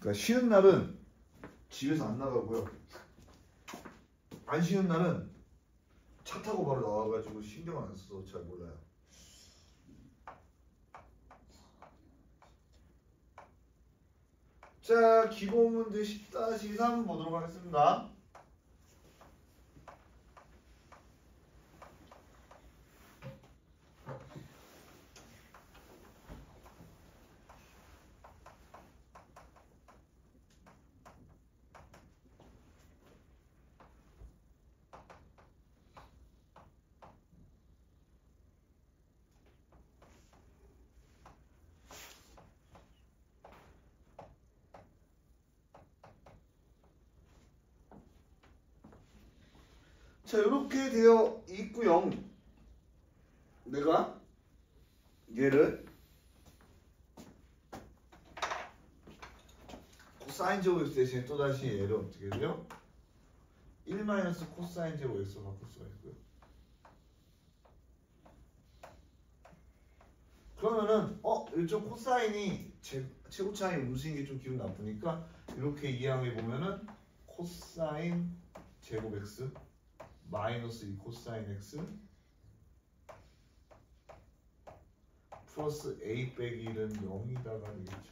그러니까 쉬는 날은 집에서 안 나가고요. 안 쉬는 날은 차 타고 바로 나와가지고 신경 안 써서 잘 몰라요. 자, 기본 문제 10-3 보도록 하겠습니다. 자, 이렇게 되어 있고요. 내가 얘를 코사인 제곱 x 대신에 또다시 얘를 어떻게 돼요? 1 코사인 제곱 x로 바꿀 수가 있고요. 그러면은 이쪽 코사인이 최고차이 음수인 게 좀 기분 나쁘니까 이렇게 이해해 보면은 코사인 제곱 x 마이너스 2 코사인 x 플러스 a 빼기 1은 0이다가 되겠죠.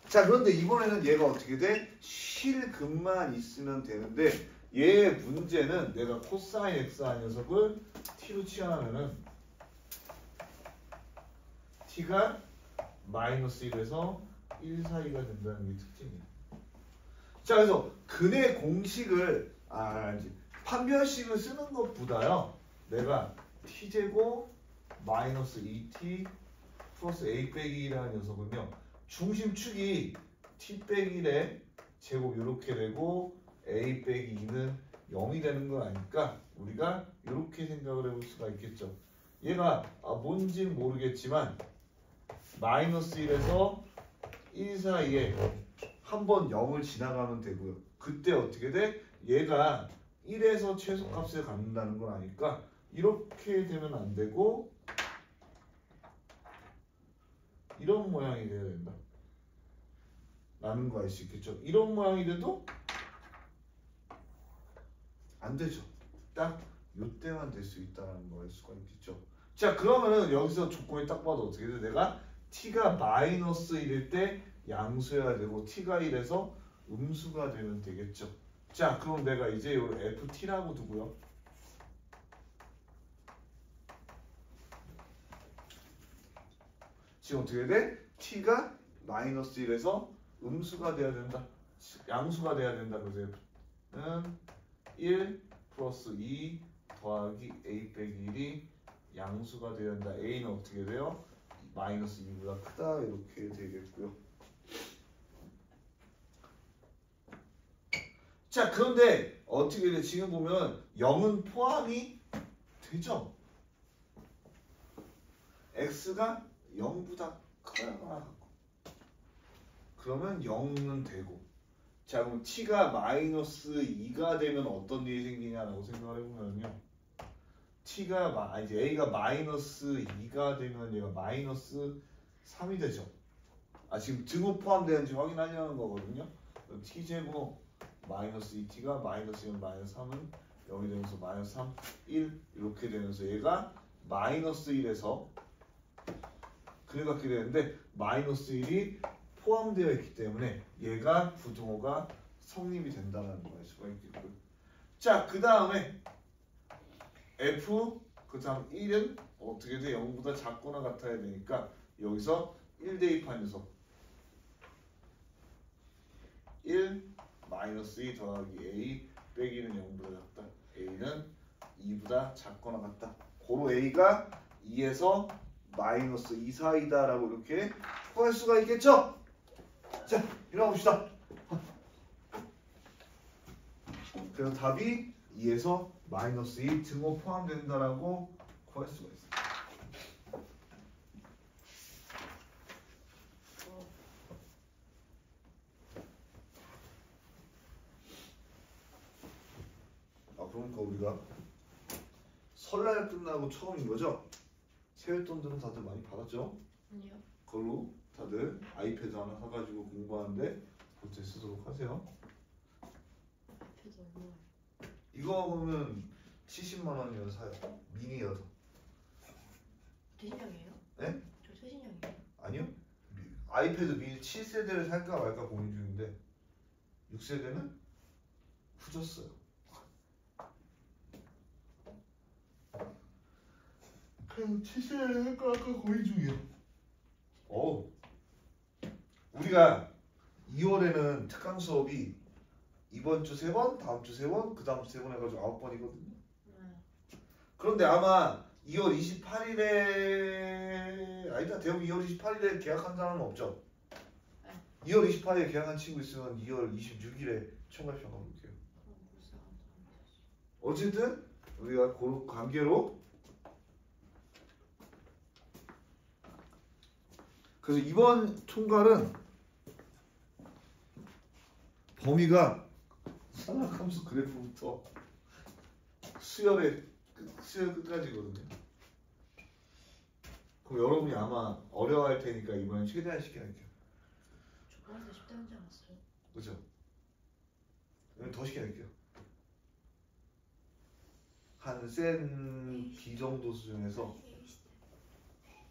자, 그런데 이번에는 얘가 어떻게 돼? 실근만 있으면 되는데 얘의 문제는 내가 코사인 x 한 녀석을 t로 취하면은 t가 마이너스 1에서 1 사이가 된다는 게 특징이에요. 자, 그래서 근의 공식을 판별식을 쓰는 것보다요, 내가 t제곱 마이너스 2t 플러스 a 빼기 1이라는 녀석은요, 중심축이 t 빼기 1의 제곱 이렇게 되고 a 빼기 2는 0이 되는 거 아니까 우리가 이렇게 생각을 해볼 수가 있겠죠. 얘가 뭔진 모르겠지만 마이너스 1에서 1 사이에 한번 0을 지나가면 되고요. 그때 어떻게 돼? 얘가 1에서 최소값을 갖는다는 걸 아니까 이렇게 되면 안 되고 이런 모양이 돼야 된다 라는 거 알 수 있겠죠. 이런 모양이 돼도 안 되죠. 딱 이때만 될 수 있다는 거 알 수가 있겠죠. 자, 그러면은 여기서 조건이 딱 봐도 어떻게 돼? 내가 t가 마이너스 1일 때 양수여야 되고 t가 1에서 음수가 되면 되겠죠. 자, 그럼 내가 이제 요 ft라고 두고요. 지금 어떻게 돼? t가 마이너스 1에서 음수가 돼야 된다. 양수가 돼야 된다. 그래서 f는 1 플러스 2 더하기 a 빼기 1이 양수가 돼야 된다. a는 어떻게 돼요? 마이너스 2보다 크다. 이렇게 되겠고요. 자, 그런데 어떻게 돼? 지금 보면 0은 포함이 되죠? x가 0보다 커야 그러면 0은 되고, 자, 그럼 t가 마이너스 2가 되면 어떤 일이 생기냐라고 생각을 해보면요, t가 이제 a가 마이너스 2가 되면 얘가 마이너스 3이 되죠. 지금 등호 포함되는지 확인하려는 거거든요. t제곱 마이너스 2t가 마이너스 1 마이너스 3은 0이 되면서 마이너스 3, 1 이렇게 되면서 얘가 마이너스 1에서 그래 갖게 되는데 마이너스 1이 포함되어 있기 때문에 얘가 부등호가 성립이 된다는 걸 알 수가 있겠고요. 자, 그 다음에 f 그 다음 1은 어떻게 돼? 0보다 작거나 같아야 되니까 여기서 1 대입한 녀석 1 마이너스 2 더하기 a 빼기는 0보다 작다. a는 2보다 작거나 같다. 고로 a가 2에서 마이너스 2 사이다 라고 이렇게 구할 수가 있겠죠? 자, 일어나 봅시다. 그래서 답이 2에서 마이너스 2 등호 포함된다라고 구할 수가 있어요. 그러니까 우리가 설날 끝나고 처음인 거죠? 세뱃돈들은 다들 많이 받았죠? 아니요. 그걸로 다들 아이패드 하나 사가지고 공부하는데 그때 쓰도록 하세요. 앞에도 얼마예요? 이거 보면 70만 원이면 사요. 미니여도. 최신형이에요? 네? 저 최신형이에요? 아니요. 아이패드 미니 7세대를 살까 말까 고민 중인데 6세대는 후졌어요. 그냥 7세대를 살까 말까 고민 중이에요. 우리가 2월에는 특강 수업이 이번 주 3번, 다음 주 3번, 그 다음 주 3번 해가지고 9번이거든요. 그런데 아마 2월 28일에 아니다. 대형 2월 28일에 계약한 사람은 없죠? 2월 28일에 계약한 친구 있으면 2월 26일에 총괄 시험 가볼게요. 어쨌든 우리가 그 관계로 그래서 이번 총괄은 범위가 산학함수 그래프부터 수열의 수열 끝까지거든요. 그럼 여러분이 아마 어려워할 테니까 이번엔 최대한 쉽게 할게요. 저번에도 쉽게 하지 않았어요? 그렇죠? 더 쉽게 할게요. 한 센 B 정도 수준에서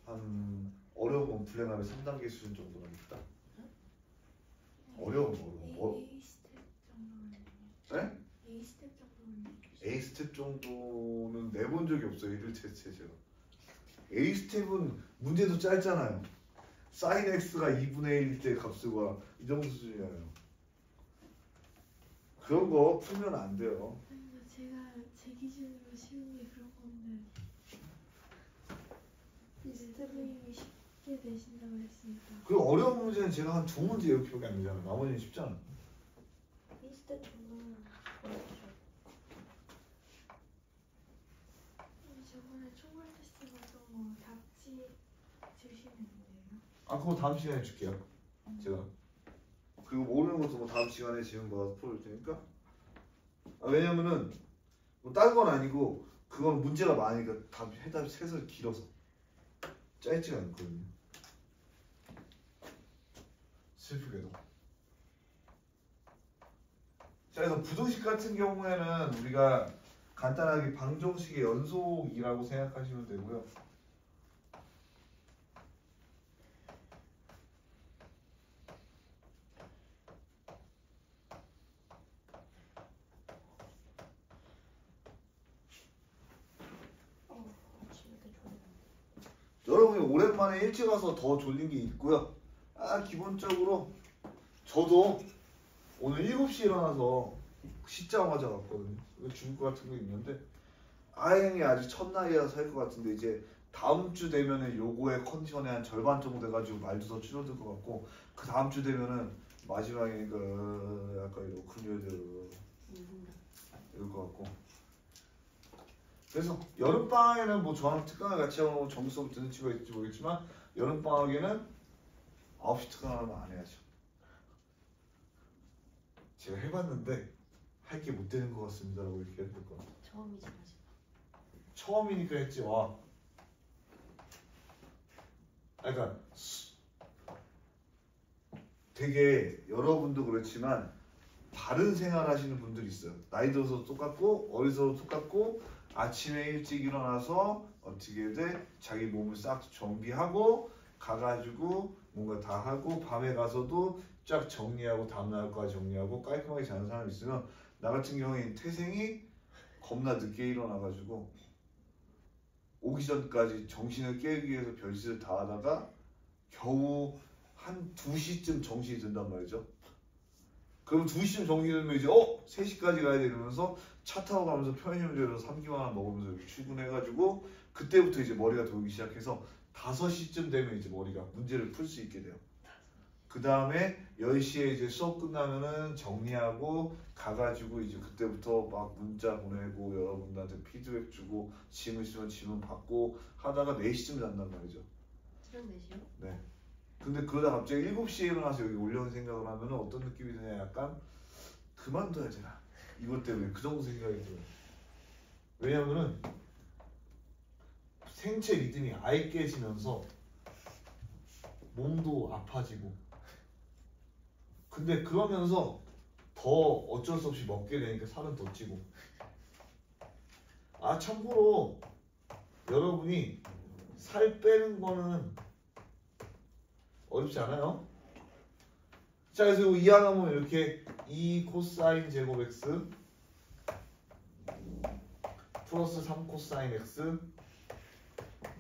한 어려운 건 블랙압의 3단계 수준 정도만 있다. 어려운 거. A 스텝 정도는 네? A 스텝 정도는 A 스텝 정도는 내본 적이 없어요. 이들 테스트에 제가. A 스텝은 문제도 짧잖아요. sin x가 2분의 1일 때 값과 이 정도 수준이에요. 그런 거 풀면 안 돼요. 아니요, 제가 제 기준으로 쉬운 게 그런 건데 스텝이 쉽게 내신다고 했으니까. 그리고 어려운 문제는 제가 한 2문제 이렇게밖에 안 되잖아요. 나머지는 쉽잖아. A 스텝 정도는 어렵죠. 저번에 총괄 테스트 봤던 거 답지 주시면 돼요? 아 그거 다음 시간에 줄게요. 제가. 그리고 모르는 것도 뭐 다음 시간에 지금 뭐 풀어줄 테니까. 왜냐면은 뭐 다른 건 아니고 그건 문제가 많으니까 답 해답 세서 길어서 짧지가 않거든요. 슬프게도. 자, 그래서 부등식 같은 경우에는 우리가 간단하게 방정식의 연속이라고 생각하시면 되고요. 아침에 이렇게 졸려. 여러분이 오랜만에 일찍 와서 더 졸린 게 있고요. 기본적으로 저도 오늘 7시에 일어나서 씻자마자 왔거든요. 죽을 것 같은 거 있는데 아행이 아직 첫날이라 살 것 같은데 이제 다음 주 되면은 요거의 컨디션의 한 절반 정도 돼가지고 말도 더 줄어들 것 같고 그 다음 주 되면은 마지막이니까 약간 이러고 근육들 이럴 것 같고 그래서 여름방학에는 뭐 저랑 특강을 같이 하고 정규 수업 듣는 친구가 있을지 모르겠지만 여름방학에는 9시 특강을 하면 안 해야죠. 제가 해봤는데 할 게 못 되는 것 같습니다 라고 이렇게 해야 될 것 같아요. 처음이지 마지막. 처음이니까 했지 와. 그러니까 되게 여러분도 그렇지만 다른 생활 하시는 분들이 있어요. 나이 들어서 똑같고 어리서도 똑같고 아침에 일찍 일어나서 어떻게 돼? 자기 몸을 싹 정비하고 가가지고 뭔가 다 하고 밤에 가서도 쫙 정리하고 다음날까지 정리하고 깔끔하게 자는 사람이 있으면 나 같은 경우에 태생이 겁나 늦게 일어나가지고 오기 전까지 정신을 깨기 위해서 별짓을 다 하다가 겨우 한 2시쯤 정신이 든단 말이죠. 그럼 2시쯤 정신이 들면 이제 3시까지 가야 돼 이러면서 차 타고 가면서 편의점에서 삼김 하나 먹으면서 이렇게 출근해가지고 그때부터 이제 머리가 돌기 시작해서 5시쯤 되면 이제 머리가 문제를 풀 수 있게 돼요. 그 다음에 10시에 이제 수업 끝나면은 정리하고 가가지고 이제 그때부터 막 문자 보내고 여러분들한테 피드백 주고 질문 있으면 질문 받고 하다가 4시쯤 잔단 말이죠. 저녁 4시요? 네. 근데 그러다 갑자기 7시에 일어나서 여기 올려온 생각을 하면은 어떤 느낌이 드냐 약간 그만둬야 되나 이것 때문에 그 정도 생각이 들어요. 왜냐면은 생체 리듬이 아예 깨지면서 몸도 아파지고 그 근데 그러면서 더 어쩔 수 없이 먹게 되니까 살은 더 찌고. 아 참고로 여러분이 살 빼는 거는 어렵지 않아요. 자 그래서 이 하나 보면 이렇게 2 코사인 제곱 x 플러스 3 코사인 x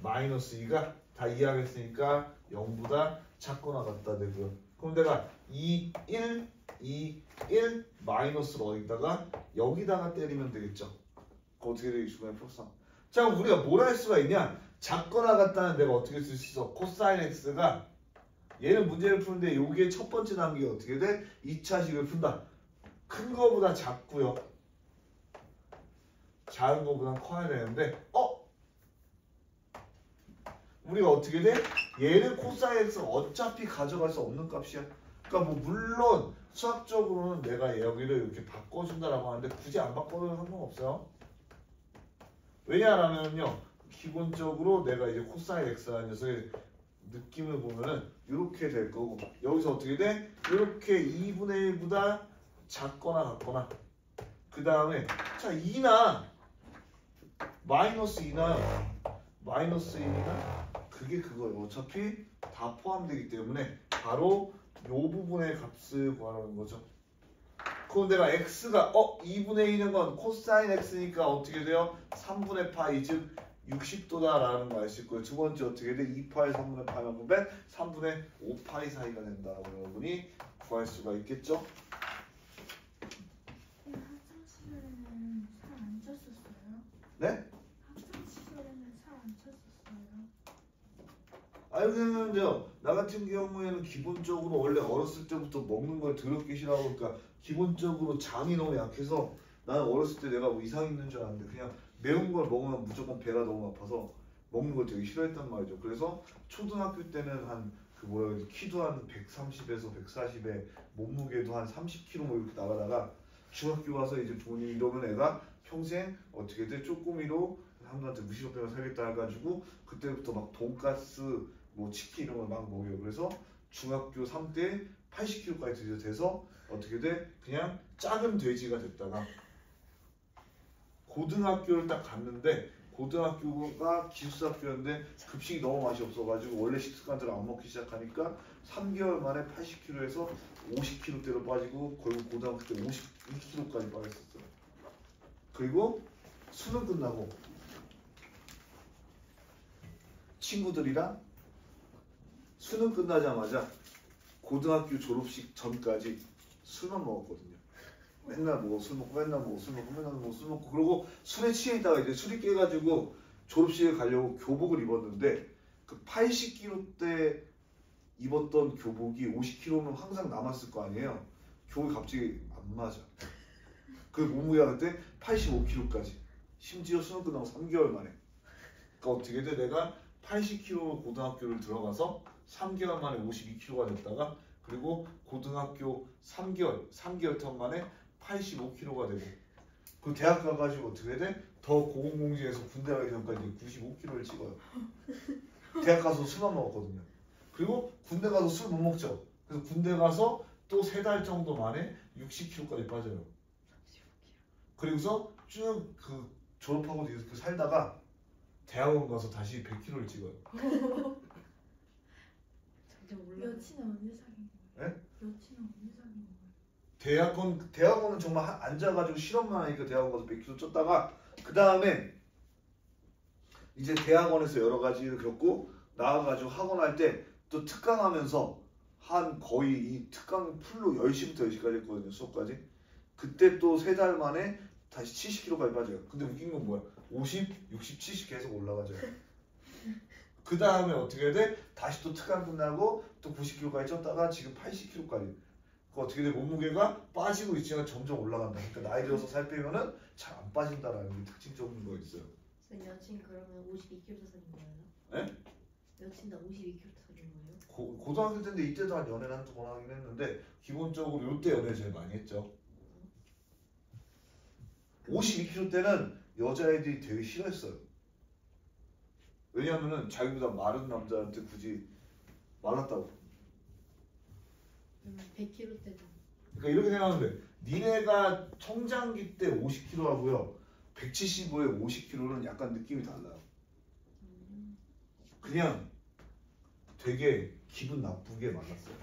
마이너스 2가 다 이해하겠으니까 0보다 작거나 같다 되고요. 그럼 내가 2, 1, 2, 1 마이너스를 어디다가 여기다가 때리면 되겠죠. 그 어떻게 되겠지? 플러스 3. 자 그럼 우리가 뭘 할 수가 있냐? 작거나 같다는 내가 어떻게 쓸 수 있어? 코사인 x가 얘는 문제를 푸는데 요게 첫 번째 단계가 어떻게 돼? 2차식을 푼다. 큰 거보다 작고요. 작은 거보다 커야 되는데 우리가 어떻게 돼? 얘는 코사인 x는 어차피 가져갈 수 없는 값이야. 그러니까 뭐 물론 수학적으로는 내가 여기를 이렇게 바꿔준다라고 하는데 굳이 안 바꿔도 상관없어요. 왜냐하면요 기본적으로 내가 이제 코사인 x라는 녀석의 느낌을 보면은 이렇게 될 거고 여기서 어떻게 돼? 이렇게 2분의 1보다 작거나 같거나 그 다음에 자 2나 마이너스 2나 마이너스 1이나 그게 그거예요. 어차피 다 포함되기 때문에 바로 이 부분의 값을 구하라는 거죠. 그럼 내가 x가 2분의 1인 건 코사인 x니까 어떻게 돼요? 3분의 파이 즉 60도다 라는 거 알 수 있고요. 두 번째 어떻게 돼? 2파이 3분의 파이만큼 3분의 5파이 사이가 된다고 여러분이 구할 수가 있겠죠? 학창 시절에는 살 안 쪘었어요? 네? 학창 시절에는 살 안 쪘었어요? 아니 그러면요 나 같은 경우에는 기본적으로 원래 어렸을 때부터 먹는 걸 더럽게 싫어하고 그러니까 기본적으로 장이 너무 약해서 나는 어렸을 때 내가 뭐 이상 있는 줄 알았는데 그냥 매운 걸 먹으면 무조건 배가 너무 아파서 먹는 걸 되게 싫어했단 말이죠. 그래서 초등학교 때는 한 그 뭐라 그러지 키도 한 130에서 140에 몸무게도 한 30kg 뭐 이렇게 나가다가 중학교 가서 이제 돈이 이러면 애가 평생 어떻게 돼 쪼꼬미로 사람들한테 무시먹으면 살겠다 해가지고 그때부터 막 돈가스 뭐 치킨 이런 걸 막 먹여요. 그래서 중학교 3때 80kg까지 돼서 어떻게 돼? 그냥 작은 돼지가 됐다가 고등학교를 딱 갔는데 고등학교가 기숙사학교였는데 급식이 너무 맛이 없어가지고 원래 식습관대로 안 먹기 시작하니까 3개월 만에 80kg에서 50kg대로 빠지고 결국 고등학교 때 52kg까지 빠졌었어요. 그리고 수능 끝나고 친구들이랑 수능 끝나자마자 고등학교 졸업식 전까지 술만 먹었거든요. 맨날 뭐 술 먹고 맨날 뭐 술 먹고 맨날 뭐 술 먹고 그러고 술에 취해 있다가 이제 술이 깨가지고 졸업식에 가려고 교복을 입었는데 그 80kg 때 입었던 교복이 50kg면 항상 남았을 거 아니에요. 교복이 갑자기 안 맞아. 그 몸무게가 그때 85kg까지 심지어 수능 끝나고 3개월 만에 그러니까 어떻게 돼? 내가 80kg 고등학교를 들어가서 3개월 만에 52kg가 됐다가 그리고 고등학교 3개월 턴 만에 85kg가 되고 그 대학 가가지고 어떻게 돼? 더 고공공지에서 군대 가기 전까지 95kg를 찍어요. 대학 가서 술만 먹었거든요. 그리고 군대 가서 술 못 먹죠. 그래서 군대 가서 또 3달 정도 만에 60kg까지 빠져요. 그리고서 쭉 그 졸업하고 그 살다가 대학원 가서 다시 100kg를 찍어요. 점점 올라. 여친은 언제 사귄 거예요? 네? 여친은 언제 사귄 거예요? 대학원은 정말 앉아가지고 실험만 하니까 대학원 가서 100kg 쪘다가 그 다음에 이제 대학원에서 여러 가지를 겪고 나와가지고 학원 할 때 또 특강하면서 한 거의 이 특강 풀로 10시부터 10시까지 했거든요. 수업까지. 그때 또 3달 만에 다시 70kg까지 빠져요. 근데 웃긴 건 뭐야? 50, 60, 70 계속 올라가죠. 그 다음에 어떻게 돼? 다시 또 특강 끝나고 또 90kg까지 쪘다가 지금 80kg까지. 그 어떻게 돼? 몸무게가 빠지고 있지만 점점 올라간다. 그러니까 나이 들어서 살 빼면은 잘 안 빠진다라는 게 특징적인 거 있어요. 여친 그러면 52kg 사귄 거예요? 네? 여친도 52kg 사귄 거예요? 고등학교 때인데 이때도 한 연애를 한두 번 하긴 했는데 기본적으로 이때 연애 제일 많이 했죠. 52kg 때는 여자애들이 되게 싫어했어요. 왜냐면은 자기보다 마른 남자한테 굳이 말랐다고. 그러면 100kg 때는 그러니까 이렇게 생각하면 돼. 니네가 성장기 때 50kg 하고요. 175에 50kg는 약간 느낌이 달라요. 그냥 되게 기분 나쁘게 만났어요.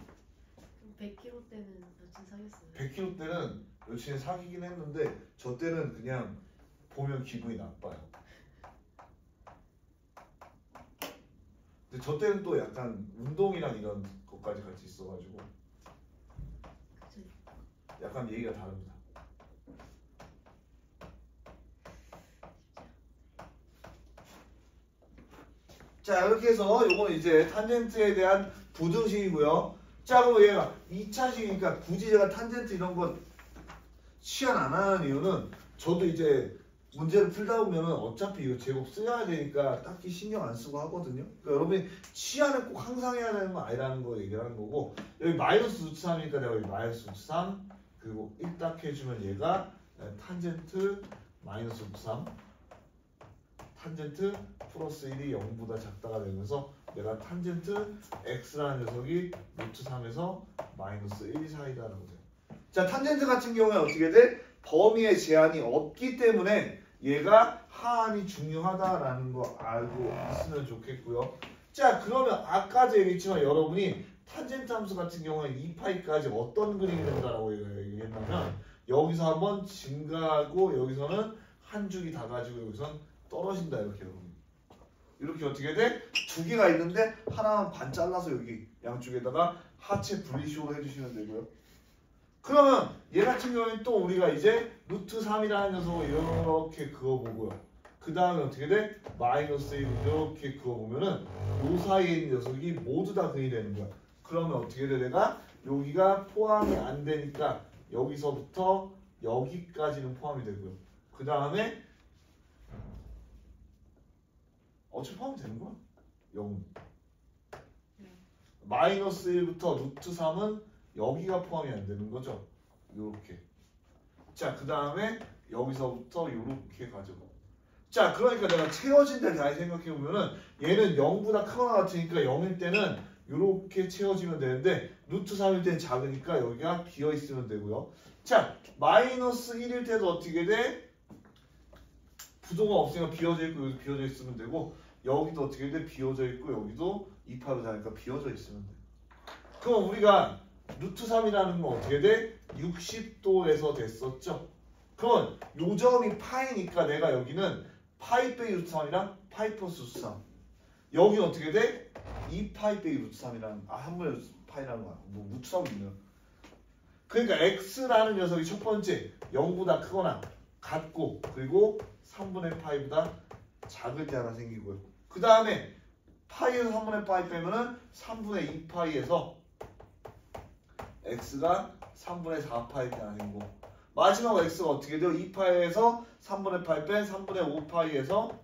100kg 때는 여친 사귀었어요. 100kg 때는 여친이 사귀긴 했는데 저 때는 그냥 보면 기분이 나빠요. 근데 저 때는 또 약간 운동이랑 이런 것까지 같이 있어가지고 그쵸? 약간 얘기가 다릅니다. 자 이렇게 해서 요건 이제 탄젠트에 대한 부등식이고요. 자 그럼 얘가 2차식이니까 굳이 제가 탄젠트 이런 거 시연 안 하는 이유는 저도 이제 문제를 풀다 보면은 어차피 이거 제곱 써야 되니까 딱히 신경 안 쓰고 하거든요. 그러니까 여러분이 시연을 꼭 항상 해야 되는 건 아니라는 거 얘기를 하는 거고 여기 마이너스 루트 3이니까 내가 여기 마이너스 루트 3 그리고 1 딱 해주면 얘가 탄젠트 마이너스 루트 3 탄젠트 플러스 1이 0보다 작다가 되면서 내가 탄젠트 x라는 녀석이 루트 3에서 마이너스 1 사이다라고 돼요. 자 탄젠트 같은 경우에 어떻게 돼? 범위의 제한이 없기 때문에 얘가 하한이 중요하다라는 거 알고 있으면 좋겠고요. 자 그러면 아까도 얘기했지만 여러분이 탄젠트 함수 같은 경우에 2파이까지 어떤 그림이 된다라고 얘기했냐면 여기서 한번 증가하고 여기서는 한 줄이 다 가지고 여기선 떨어진다 이렇게 여러분. 이렇게 어떻게 돼? 두 개가 있는데 하나만 반 잘라서 여기 양쪽에다가 하체 분리식으로 해주시면 되고요. 그러면 얘 같은 경우에는 또 우리가 이제 루트 3이라는 녀석을 이렇게 그어보고요. 그 다음에 어떻게 돼? 마이너스 1 이렇게 그어보면은 요 사이에 있는 녀석이 모두 다 근이 되는 거야. 그러면 어떻게 돼? 내가 여기가 포함이 안 되니까 여기서부터 여기까지는 포함이 되고요. 그 다음에 어차피 포함이 되는 거야. 0. 마이너스 1부터 루트 3은 여기가 포함이 안 되는 거죠. 요렇게. 자, 그 다음에 여기서부터 요렇게 가지고. 자, 그러니까 내가 채워진 데 잘 생각해 보면은 얘는 0보다 크거나 같으니까 0일 때는 요렇게 채워지면 되는데 루트 3일 때는 작으니까 여기가 비어 있으면 되고요. 자, 마이너스 1일 때도 어떻게 돼? 부동가 없으니까 비어져 있고 여기도 비어져 있으면 되고 여기도 어떻게 돼? 비어져 있고 여기도 2파로 자니까 비어져 있으면 돼. 그럼 우리가 루트 3이라는 건 어떻게 돼? 60도에서 됐었죠? 그러면 요 점이 파이니까 내가 여기는 파이 빼기 루트 3이랑 파이 플러스 루트 3 여기는 어떻게 돼? 2파이 빼기 루트 3이랑 한 번에 파이라는 거야. 뭐 루트 3이 있네요. 그러니까 x라는 녀석이 첫 번째 0보다 크거나 같고 그리고 3분의 파이보다 작을 때 하나 생기고요. 그 다음에 파이에서 3분의 파이 빼면은 3분의 2파이에서 x가 3분의 4파이 때 하나 생기고 마지막 x가 어떻게 돼요? 2파이에서 3분의 파이 뺀 3분의 5파이에서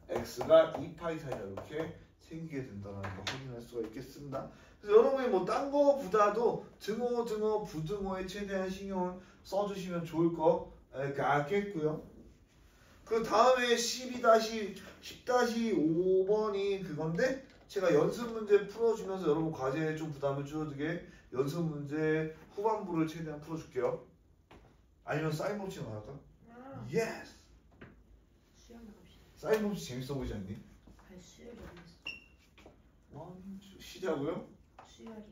x가 2파이 사이다 이렇게 생기게 된다는 거 확인할 수가 있겠습니다. 그래서 여러분이 뭐 딴 거보다도 등호, 부등호에 최대한 신경을 써주시면 좋을 거 같겠고요. 그 다음에 10-5번이 그건데 제가 연습 문제 풀어주면서 여러분 과제에 좀 부담을 줄여두게 연습 문제 후반부를 최대한 풀어줄게요. 아니면 사인 법칙 나갈까? 예스! 수영 나갑시다. 사인 법칙 재밌어 보이지 않니? 아니 수열이 어딨어? 시작고요? 수열이.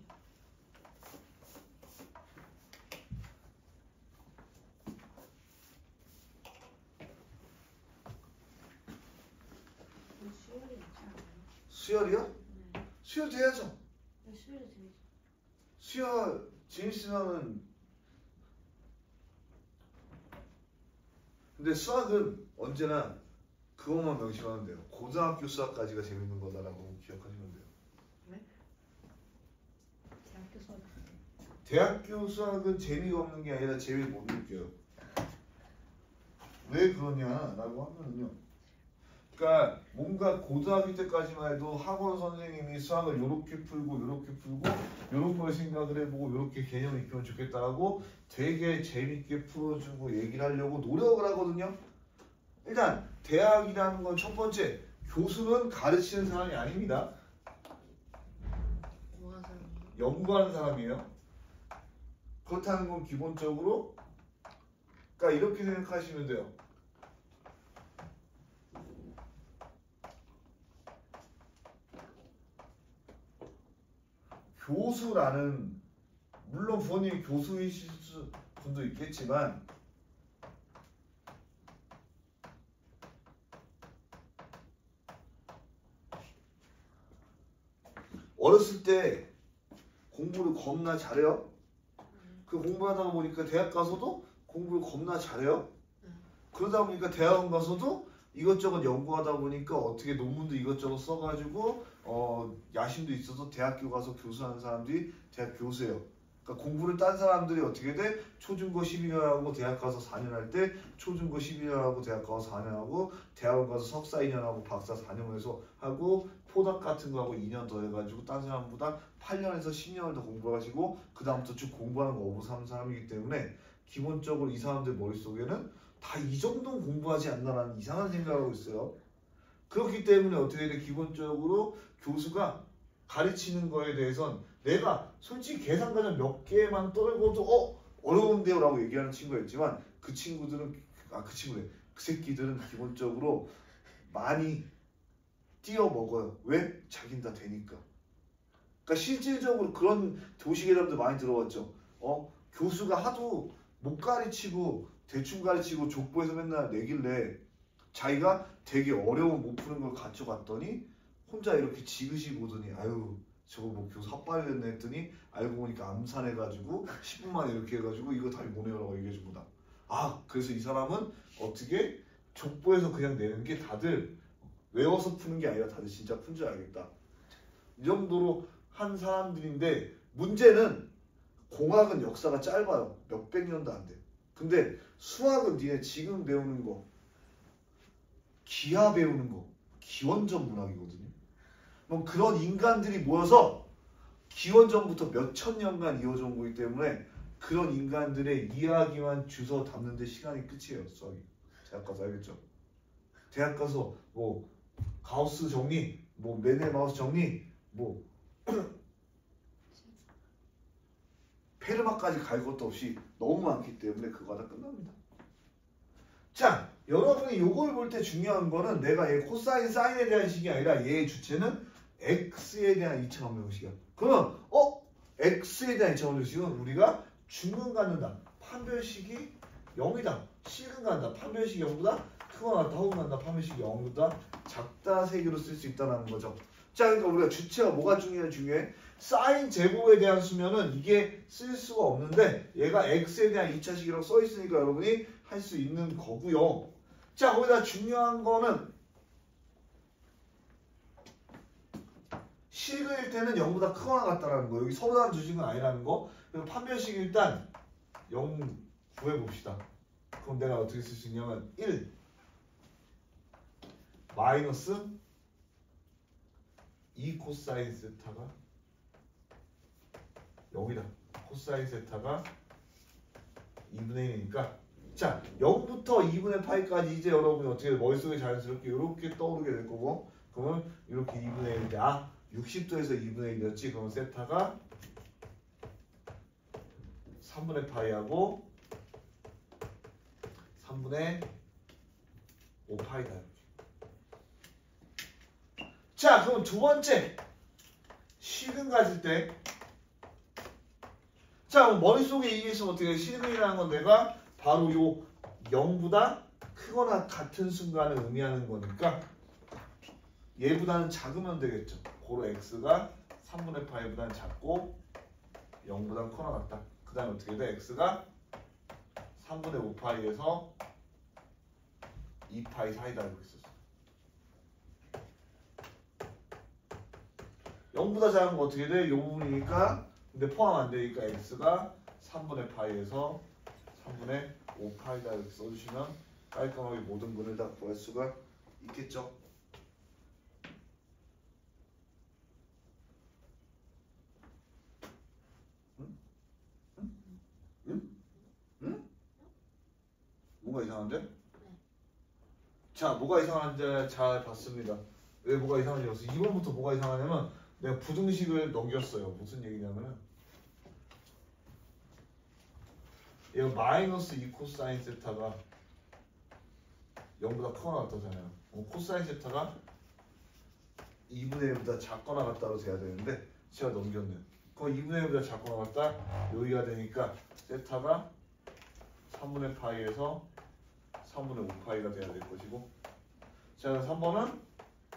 수열이 있지 않아요? 수열이요? 네. 수열 돼야죠. 네, 수열이 재밌어. 수열 재밌으면은 근데 수학은 언제나 그것만 명심하면 돼요. 고등학교 수학까지가 재밌는 거다라고 기억하시면 돼요. 네? 대학교 수학. 대학교 수학은 재미가 없는 게 아니라 재미를 못 느껴요. 왜 그러냐라고 하면은요. 그러니까 뭔가 고등학교 때까지만 해도 학원 선생님이 수학을 요렇게 풀고 요런 걸 생각을 해보고 요렇게 개념 익히면 좋겠다라고 되게 재밌게 풀어주고 얘기를 하려고 노력을 하거든요. 일단 대학이라는 건 첫 번째 교수는 가르치는 사람이 아닙니다. 연구하는 사람이에요. 그렇다는 건 기본적으로 그러니까 이렇게 생각하시면 돼요. 교수라는 물론 부모님이 교수이실 분도 있겠지만 어렸을 때 공부를 겁나 잘해요. 그 공부하다 보니까 대학 가서도 공부를 겁나 잘해요. 그러다 보니까 대학원 가서도 이것저것 연구하다 보니까 어떻게 논문도 이것저것 써가지고 야심도 있어서 대학교 가서 교수하는 사람들이 대학 교수예요. 그러니까 공부를 딴 사람들이 어떻게 돼? 초중고 12년 하고 대학 가서 4년 할 때 초중고 12년 하고 대학 가서 4년 하고 대학원 가서 석사 2년 하고 박사 4년 해서 하고 포닥 같은 거 하고 2년 더 해가지고 딴 사람보다 8년에서 10년을 더 공부하시고 그 다음부터 쭉 공부하는 거 어부 사는 사람이기 때문에 기본적으로 이 사람들 머릿속에는 다 이 정도는 공부하지 않나라는 이상한 생각을 하고 있어요. 그렇기 때문에 어떻게 돼? 기본적으로 교수가 가르치는 거에 대해선 내가 솔직히 계산 과정 몇 개만 떨고도 어려운데요 라고 얘기하는 친구가 있지만 그 친구들은 그 새끼들은 기본적으로 많이 띄어먹어요. 왜? 자기는 다 되니까. 그러니까 실질적으로 그런 도시계담도 많이 들어왔죠. 교수가 하도 못 가르치고 대충 가르치고 족보에서 맨날 내길래 자기가 되게 어려운 못 푸는 걸 가져갔더니 혼자 이렇게 지그시 보더니 아유 저거 뭐 교수 헛발이 됐네 했더니 알고 보니까 암산해가지고 10분 만에 이렇게 해가지고 이거 답이 뭐네요라고 얘기해준 거다. 아 그래서 이 사람은 어떻게 족보에서 그냥 내는 게 다들 외워서 푸는 게 아니라 다들 진짜 푼 줄 알겠다. 이 정도로 한 사람들인데 문제는 공학은 역사가 짧아요. 몇백 년도 안 돼. 근데 수학은 니네 지금 배우는 거 기하 배우는 거 기원전 문학이거든요. 그럼 그런 인간들이 모여서 기원전부터 몇천 년간 이어져 온 거기 때문에 그런 인간들의 이야기만 주워 담는 데 시간이 끝이에요. 수학이. 대학 가서 알겠죠? 대학 가서 뭐 가우스 정리, 뭐 메네 마우스 정리, 뭐 페르마까지 갈 것도 없이 너무 많기 때문에 그거 하다 끝납니다. 자, 여러분이 요걸 볼 때 중요한 거는 내가 얘 코사인, 사인에 대한 식이 아니라 얘의 주체는 x에 대한 2차 방정식이야. 그러면 x에 대한 2차 방정식은 우리가 중근 갖는다. 판별식이 0이다. 실근 갖는다. 판별식이 0보다 크거나 같다. 혹은 갖는다. 판별식이 0보다 작다. 세기로 쓸 수 있다는 거죠. 자, 그러니까 우리가 주체가 뭐가 중요해? 사인 제곱에 대한 수면은 이게 쓸 수가 없는데 얘가 x에 대한 2차식이라고 써 있으니까 여러분이 할 수 있는 거고요. 자, 거기다 중요한 거는 실근일 때는 0보다 크거나 같다라는 거. 여기 서로 다른 주식은 아니라는 거. 그리고 판별식 일단 0 구해봅시다. 그럼 내가 어떻게 쓸 수 있냐면 1 마이너스 2 코사인 세타가 0이다. 코사인 세타가 2분의 1이니까 자 0부터 2분의 파이까지 이제 여러분이 어떻게 머릿속에 자연스럽게 이렇게 떠오르게 될 거고 그러면 이렇게 2분의 1인데 60도에서 2분의 1이었지. 그럼 세타가 3분의 파이하고 3분의 5파이다. 자, 그럼 두 번째 실근 가질 때 자, 그럼 머릿속에 이게 있으면 어떻게 해? 실근이라는 건 내가 바로 요 0보다 크거나 같은 순간을 의미하는 거니까 얘보다는 작으면 되겠죠. 고로 x가 3분의 파이보다는 작고 0보다 크거나 같다. 그 다음에 어떻게 돼? x가 3분의 5파이에서 2파이 사이다 이렇게 썼어. 0보다 작은 거 어떻게 돼? 이 부분이니까 근데 포함 안 되니까 x가 3분의 파이에서 3분의 5파이다 이렇게 써주시면 깔끔하게 모든 분을 다 구할 수가 있겠죠. 응? 뭐가 이상한데? 자, 뭐가 이상한지 잘 봤습니다. 왜 뭐가 이상한지 봤어? 2번부터 뭐가 이상하냐면 내가 부등식을 넘겼어요. 무슨 얘기냐면은 얘가 마이너스 2 코사인 세타가 0보다 크거나 같다잖아요. 코사인 세타가 2분의 1보다 작거나 같다로 돼야 되는데 제가 넘겼네요. 그럼 2분의 1보다 작거나 같다 여기가 되니까 세타가 3분의 파이에서 3분의 5파이가 돼야 될 것이고, 자 3번은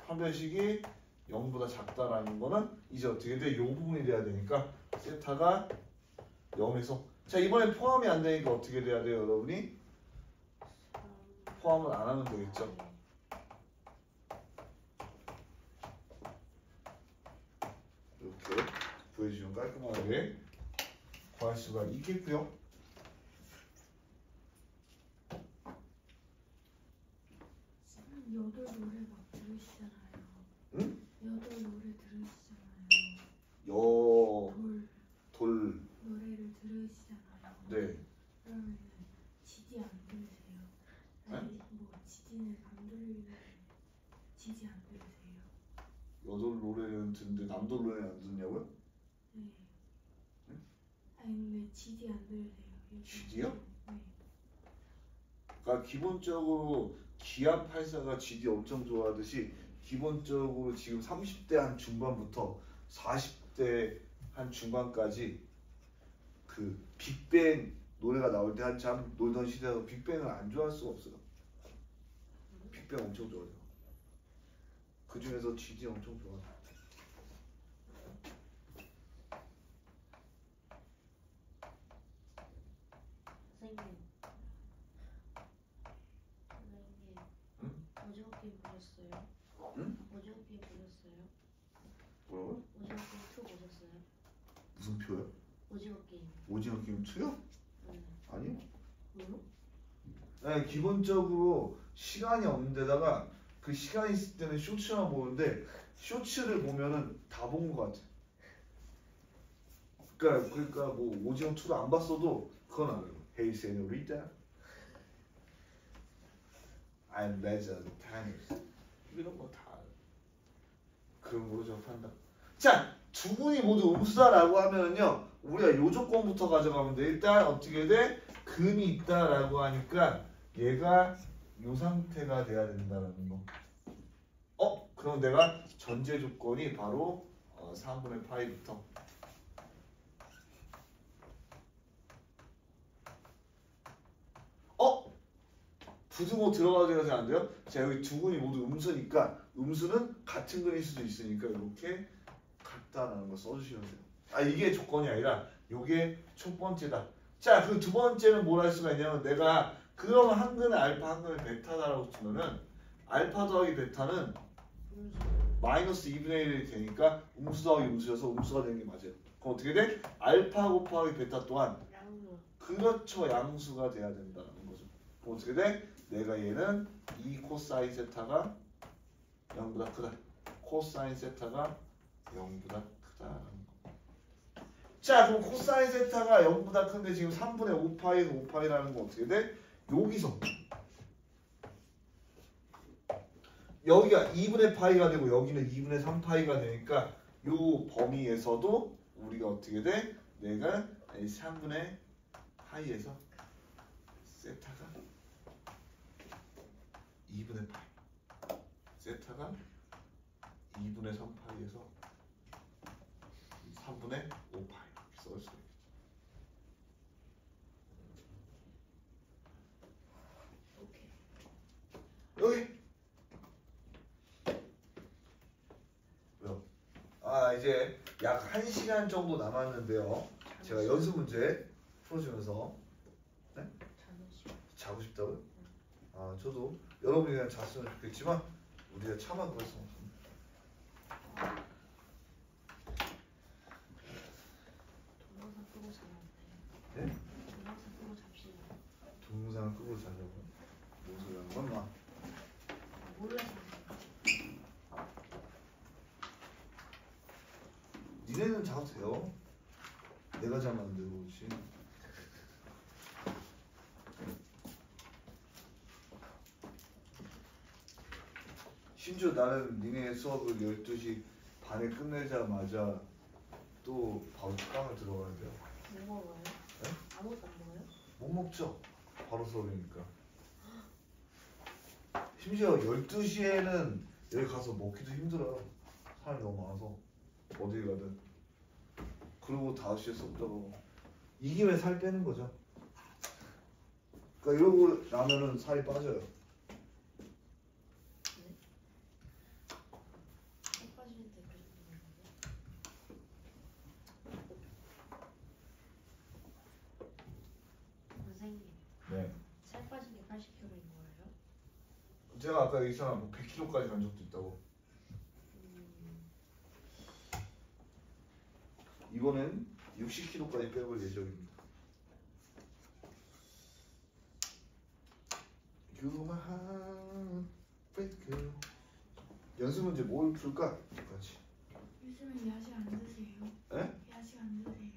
판별식이 0보다 작다라는 거는 이제 어떻게 돼? 이 부분이 돼야 되니까 세타가 0에서, 자 이번에 포함이 안 되니까 어떻게 돼야 돼요 여러분이? 포함을 안 하면 되겠죠. 이렇게 구해주면 깔끔하게 구할 수가 있겠고요. 여덟 노래 막 들으시잖아요. 응? 여덟 노래 들으시잖아요. 돌. 노래를 들으시잖아요. 네. 그러면은 지지 안 들으세요? 아니 뭐 지지는 안 들리는 지지 안 들으세요? 여덟 노래는 듣는데 남돌 노래는 안 듣냐고요? 네. 응? 아니 왜 지지 안 들으세요? 지지요? 네. 그러니까 기본적으로 기아 84가 GD 엄청 좋아하듯이 기본적으로 지금 30대 한 중반부터 40대 한 중반까지 그 빅뱅 노래가 나올 때 한참 놀던 시대에서 빅뱅을 안 좋아할 수가 없어요. 빅뱅 엄청 좋아해요. 그 중에서 GD 엄청 좋아해요. 선생님. 응? 오징어 게임 보셨어요? 응? 오징어 게임 보셨어요? 뭐라고요? 오징어 게임 2 보셨어요? 무슨 표요? 오징어 게임. 오징어 게임 2요? 네. 아니요. 뭐요? 네, 기본적으로 시간이 없는 데다가 그 시간이 있을 때는 쇼츠만 보는데 쇼츠를 보면은 다 본 것 같아. 그러니까 뭐 오징어 2를 안 봤어도 그건 알아요. Hey señorita, I'm legend times. 이런 거 다 그런 거로 접한다. 자, 두 분이 모두 음수다라고 하면은요, 우리가 요 조건부터 가져가면 돼. 일단 어떻게 돼? 근이 있다라고 하니까 얘가 요 상태가 돼야 된다는 거. 그럼 내가 전제 조건이 바로 3분의 파이부터 부등호 들어가게 해서 안 돼요? 자, 여기 두 근이 모두 음수니까 음수는 같은 근일 수도 있으니까 이렇게 같다라는 거 써주시면 돼요. 이게 조건이 아니라 이게 첫 번째다. 자, 그 두 번째는 뭘 할 수가 있냐면 내가 그러면 한 근은 알파 한 근은 베타다라고 치면은 알파 더하기 베타는 마이너스 2분의 1이 되니까 음수 더하기 음수여서 음수가 되는 게 맞아요. 그럼 어떻게 돼? 알파 곱하기 베타 또한 양수. 그렇죠. 양수가 돼야 된다는 거죠. 그럼 어떻게 돼? 내가 얘는 2 코사인 세타가 0보다 크다. 코사인 세타가 0보다 크다라는 거. 자, 그럼 코사인 세타가 0보다 큰데 지금 3분의 5파이에서 5파이라는 거 어떻게 돼? 여기서 여기가 2분의 파이가 되고 여기는 2분의 3파이가 되니까 요 범위에서도 우리가 어떻게 돼? 내가 3분의 파이에서 세타가 2분의 파이 세타가 2분의 3파이에서 3분의 5파이 이렇게 써줄 수 있겠죠. 오케이. 여기 이제 약 1시간 정도 남았는데요. 제가 연습 문제 풀어주면서 자고 싶다고요? 저도 여러분이 그냥 잤으면 좋겠지만 우리가 차마 그럴 수 없습니다. 동영상 끄고 자면 안 돼요? 네? 동영상 끄고 잡시다. 동영상 끄고 자려고? 뭔 소리 하는 거야? 마. 몰라서. 니네는 자도 돼요. 내가 자면 안 되고 그렇지. 심지어 나는 니네 수업을 12시 반에 끝내자마자 또 바로 식당을 들어가야 돼요. 뭐 먹어요? 네? 아무것도 안 먹어요? 못 먹죠. 바로 수업이니까. 심지어 12시에는 여기 가서 먹기도 힘들어요. 사람이 너무 많아서 어딜 가든. 그리고 5시에 수업 들어가고 이기면 살 빼는 거죠. 그러니까 이러고 나면은 살이 빠져요. 살 빠지는데 그 정도 선생님, 네. 살 빠진 게 80kg인 거예요? 제가 아까 얘기했잖아. 뭐 100kg까지 간 적도 있다고. 이번엔 60kg까지 빼볼 예정입니다. 유마한 페이크. 연습 문제 뭘 풀까? 같이. 요즘은 야식 안 드세요? 에? 야식 안 드세요?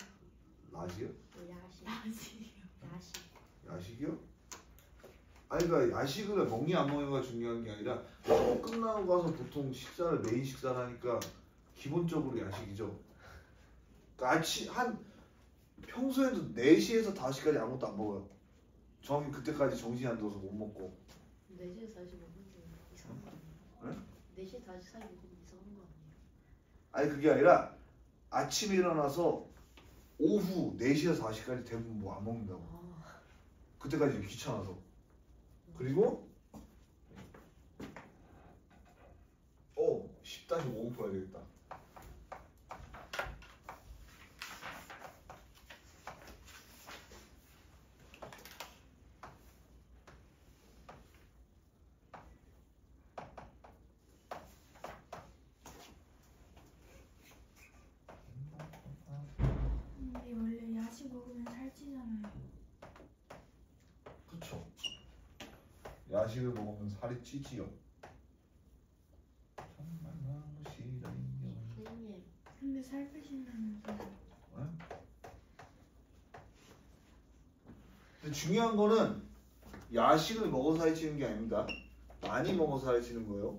라지요? 뭐 야식. 야식이요. 야식. 야식이요? 아니 그러니까 야식을 먹니 안 먹니가 중요한 게 아니라 수업 끝나고 가서 보통 식사를 메인 식사를 하니까 기본적으로 야식이죠. 그러니까 한 평소에도 4시에서 5시까지 아무것도 안 먹어요. 정확히 그때까지 정신이 안 들어서 못 먹고. 4시에서 4시 먹는데 이상한 거 아니에요? 네? 4시 4시 사이 먹으면 이상한 거 아니에요? 아니 그게 아니라 아침에 일어나서 오후 4시에서 4시까지 대부분 뭐 안 먹는다고. 아, 그때까지 귀찮아서. 그리고 10-5 풀어야 되겠다. 근데 원래 야식 먹으면 살찌잖아요. 그쵸. 야식을 먹으면 살이 찌지요. 정말 너무 싫어요. 선생님. 근데 살 빼신다면서요? 근데 중요한 거는 야식을 먹어서 살이 찌는 게 아닙니다. 많이 먹어서 살이 찌는 거예요.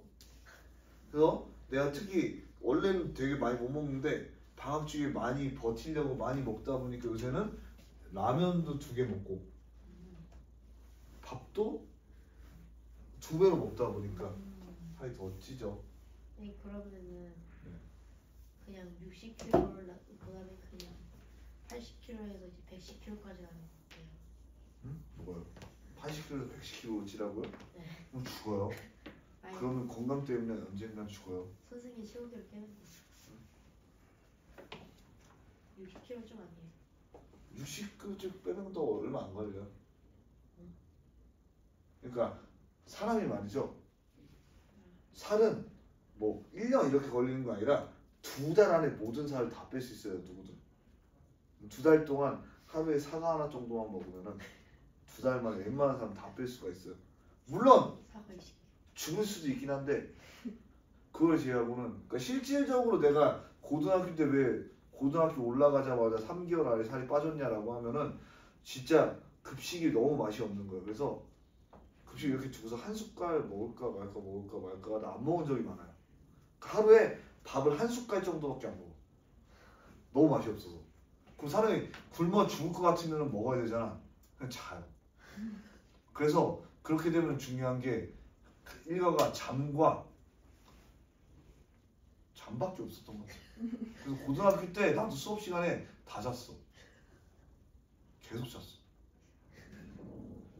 그래서 내가 특히 원래는 되게 많이 못 먹는데 방학 중에 많이 버티려고 많이 먹다 보니까 요새는 라면도 2개 먹고 밥도 2배로 먹다 보니까 살이 더 찌죠. 네, 그러면은 네. 그냥 60kg를 그다음에 그냥 80kg에서 이제 110kg까지 가는 거 어때요? 응? 뭐가요? 80kg에서 110kg 찌라고요? 네. 그럼 죽어요. 아니, 그러면 건강 때문에 언젠간 죽어요. 선생님 15kg 깨는 거. 60kg 좀 아니에요? 60kg 빼는 것도 얼마 안 걸려요. 그러니까 사람이 말이죠. 살은 뭐 1년 이렇게 걸리는 거 아니라 2달 안에 모든 살을 다 뺄 수 있어요. 누구든. 2달 동안 하루에 사과 하나 정도만 먹으면은 2달 만에 웬만한 사람 다 뺄 수가 있어요. 물론 사과 20kg. 죽을 수도 있긴 한데 그걸 제외하고는 그러니까 실질적으로 내가 고등학교 때 왜 고등학교 올라가자마자 3개월 안에 살이 빠졌냐라고 하면은 진짜 급식이 너무 맛이 없는 거예요. 그래서 급식 이렇게 두고서 한 숟갈 먹을까 말까 나 안 먹은 적이 많아요. 그러니까 하루에 밥을 한 숟갈 정도밖에 안 먹어. 너무 맛이 없어서. 그럼 사람이 굶어 죽을 것 같으면 먹어야 되잖아. 그냥 자요. 그래서 그렇게 되면 중요한 게 일과가 잠밖에 없었던 것 같아. 그래서 고등학교 때 나도 수업 시간에 다 잤어. 계속 잤어.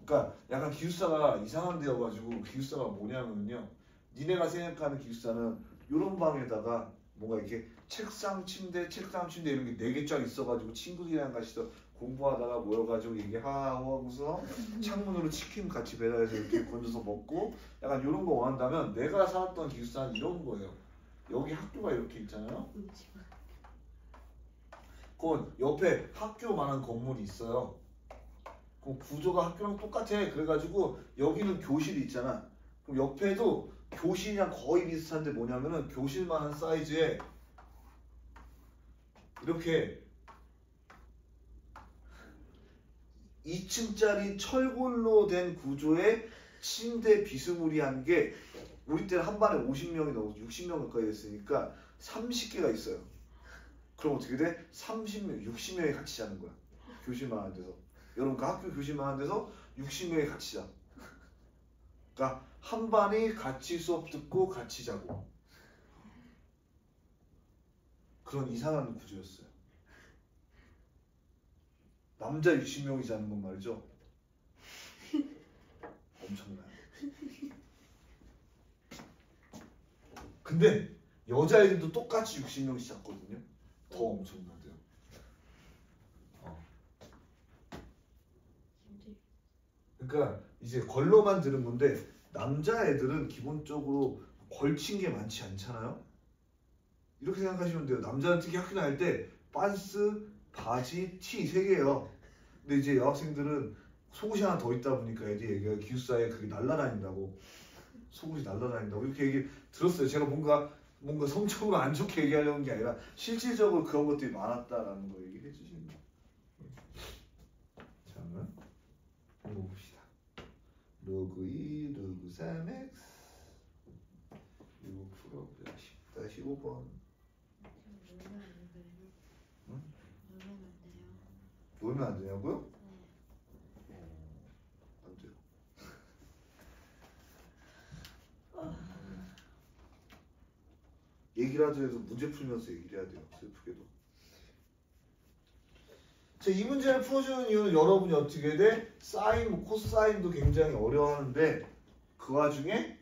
그러니까 약간 기숙사가 이상한 데여가지고 기숙사가 뭐냐면요. 니네가 생각하는 기숙사는 이런 방에다가 뭔가 이렇게 책상 침대 이런 게 4개 쫙 있어가지고 친구들이랑 같이 공부하다가 모여가지고 얘기하고 하고서 창문으로 치킨 같이 배달해서 이렇게 건져서 먹고 약간 이런 거 원한다면 내가 살았던 기숙사는 이런 거예요. 여기 학교가 이렇게 있잖아요. 그건 옆에 학교만한 건물이 있어요. 그럼 구조가 학교랑 똑같아. 그래가지고 여기는 교실이 있잖아. 그럼 옆에도 교실이랑 거의 비슷한데 뭐냐면은 교실만한 사이즈에 이렇게 2층짜리 철골로 된 구조의 침대 비스무리한 게 우리 때는 한 반에 50명이 넘어서 60명 가까이 됐으니까 30개가 있어요. 그럼 어떻게 돼? 30명, 60명이 같이 자는 거야. 교실만 한 데서. 여러분 그 학교 교실만 한 데서 60명이 같이 자. 그러니까 한 반이 같이 수업 듣고 같이 자고. 그런 이상한 구조였어요. 남자 60명이 자는 건 말이죠. 엄청나요. 근데 여자애들도 똑같이 60명씩 잤거든요. 더 엄청나대요. 그러니까 이제 걸로만 들은 건데 남자애들은 기본적으로 걸친 게 많지 않잖아요. 이렇게 생각하시면 돼요. 남자는 특히 학교 다닐 때 반스, 바지, 티 3개예요. 근데 이제 여학생들은 속옷이 하나 더 있다 보니까 애들이 얘기가 기숙사에 그게 날라다닌다고. 속옷이 날라다닌다고 이렇게 얘기 들었어요. 제가 뭔가 성적으로 안 좋게 얘기하려는 게 아니라 실질적으로 그런 것들이 많았다라는 거 얘기해 주시는 거예요. 자, 한번 봅시다. 로그 2, 로그 3x 이거 풀어 10-15번. 응? 놀면 안 되냐고요? 안 돼요. 얘기라도 해도 문제 풀면서 얘기를 해야 돼요. 슬프게도. 자, 이 문제를 풀어주는 이유는 여러분이 어떻게 돼? 사인, 코사인도 굉장히 어려워하는데 그 와중에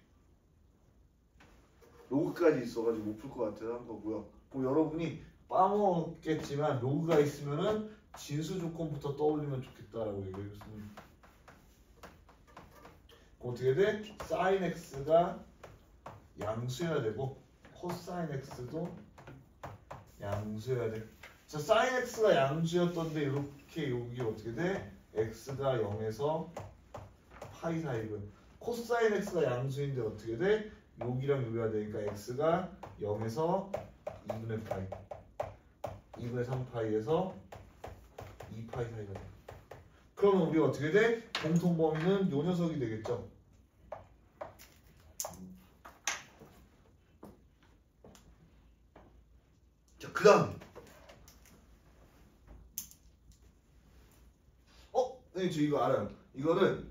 로그까지 있어가지고 못 풀 것 같아서 한 거고요. 그럼 여러분이 빠먹겠지만 로그가 있으면은 진수 조건부터 떠올리면 좋겠다라고 얘기를 했습니다. 그럼 어떻게 돼? 사인 x가 양수여야 되고 코사인 x도 양수여야 돼. 자, 사인 x가 양수였던데 이렇게 여기 어떻게 돼? x가 0에서 파이 사이고요. 코사인 x가 양수인데 어떻게 돼? 여기랑 여기가 되니까 x가 0에서 2분의 파이 2분의 3파이에서 2파이 사이가 돼. 그러면 우리가 어떻게 돼? 공통 범위는 요 녀석이 되겠죠. 자, 그 다음 네, 저 이거 알아요. 이거를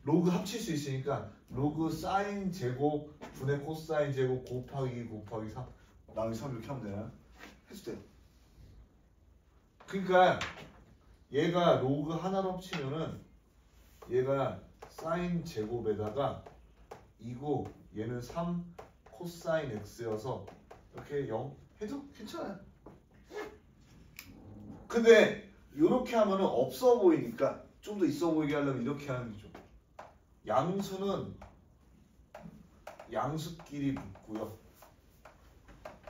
로그 합칠 수 있으니까 로그 사인 제곱 분의 코사인 제곱 곱하기 3 나누기 3 이렇게 하면 되나요? 해도 돼요. 그러니까 얘가 로그 하나로 합치면은 얘가 사인 제곱에다가 2고 얘는 3 코사인 x여서 이렇게 0 해도 괜찮아요. 근데 이렇게 하면은 없어 보이니까 좀 더 있어 보이게 하려면 이렇게 하는 게 좀. 양수는 양수끼리 묶고요.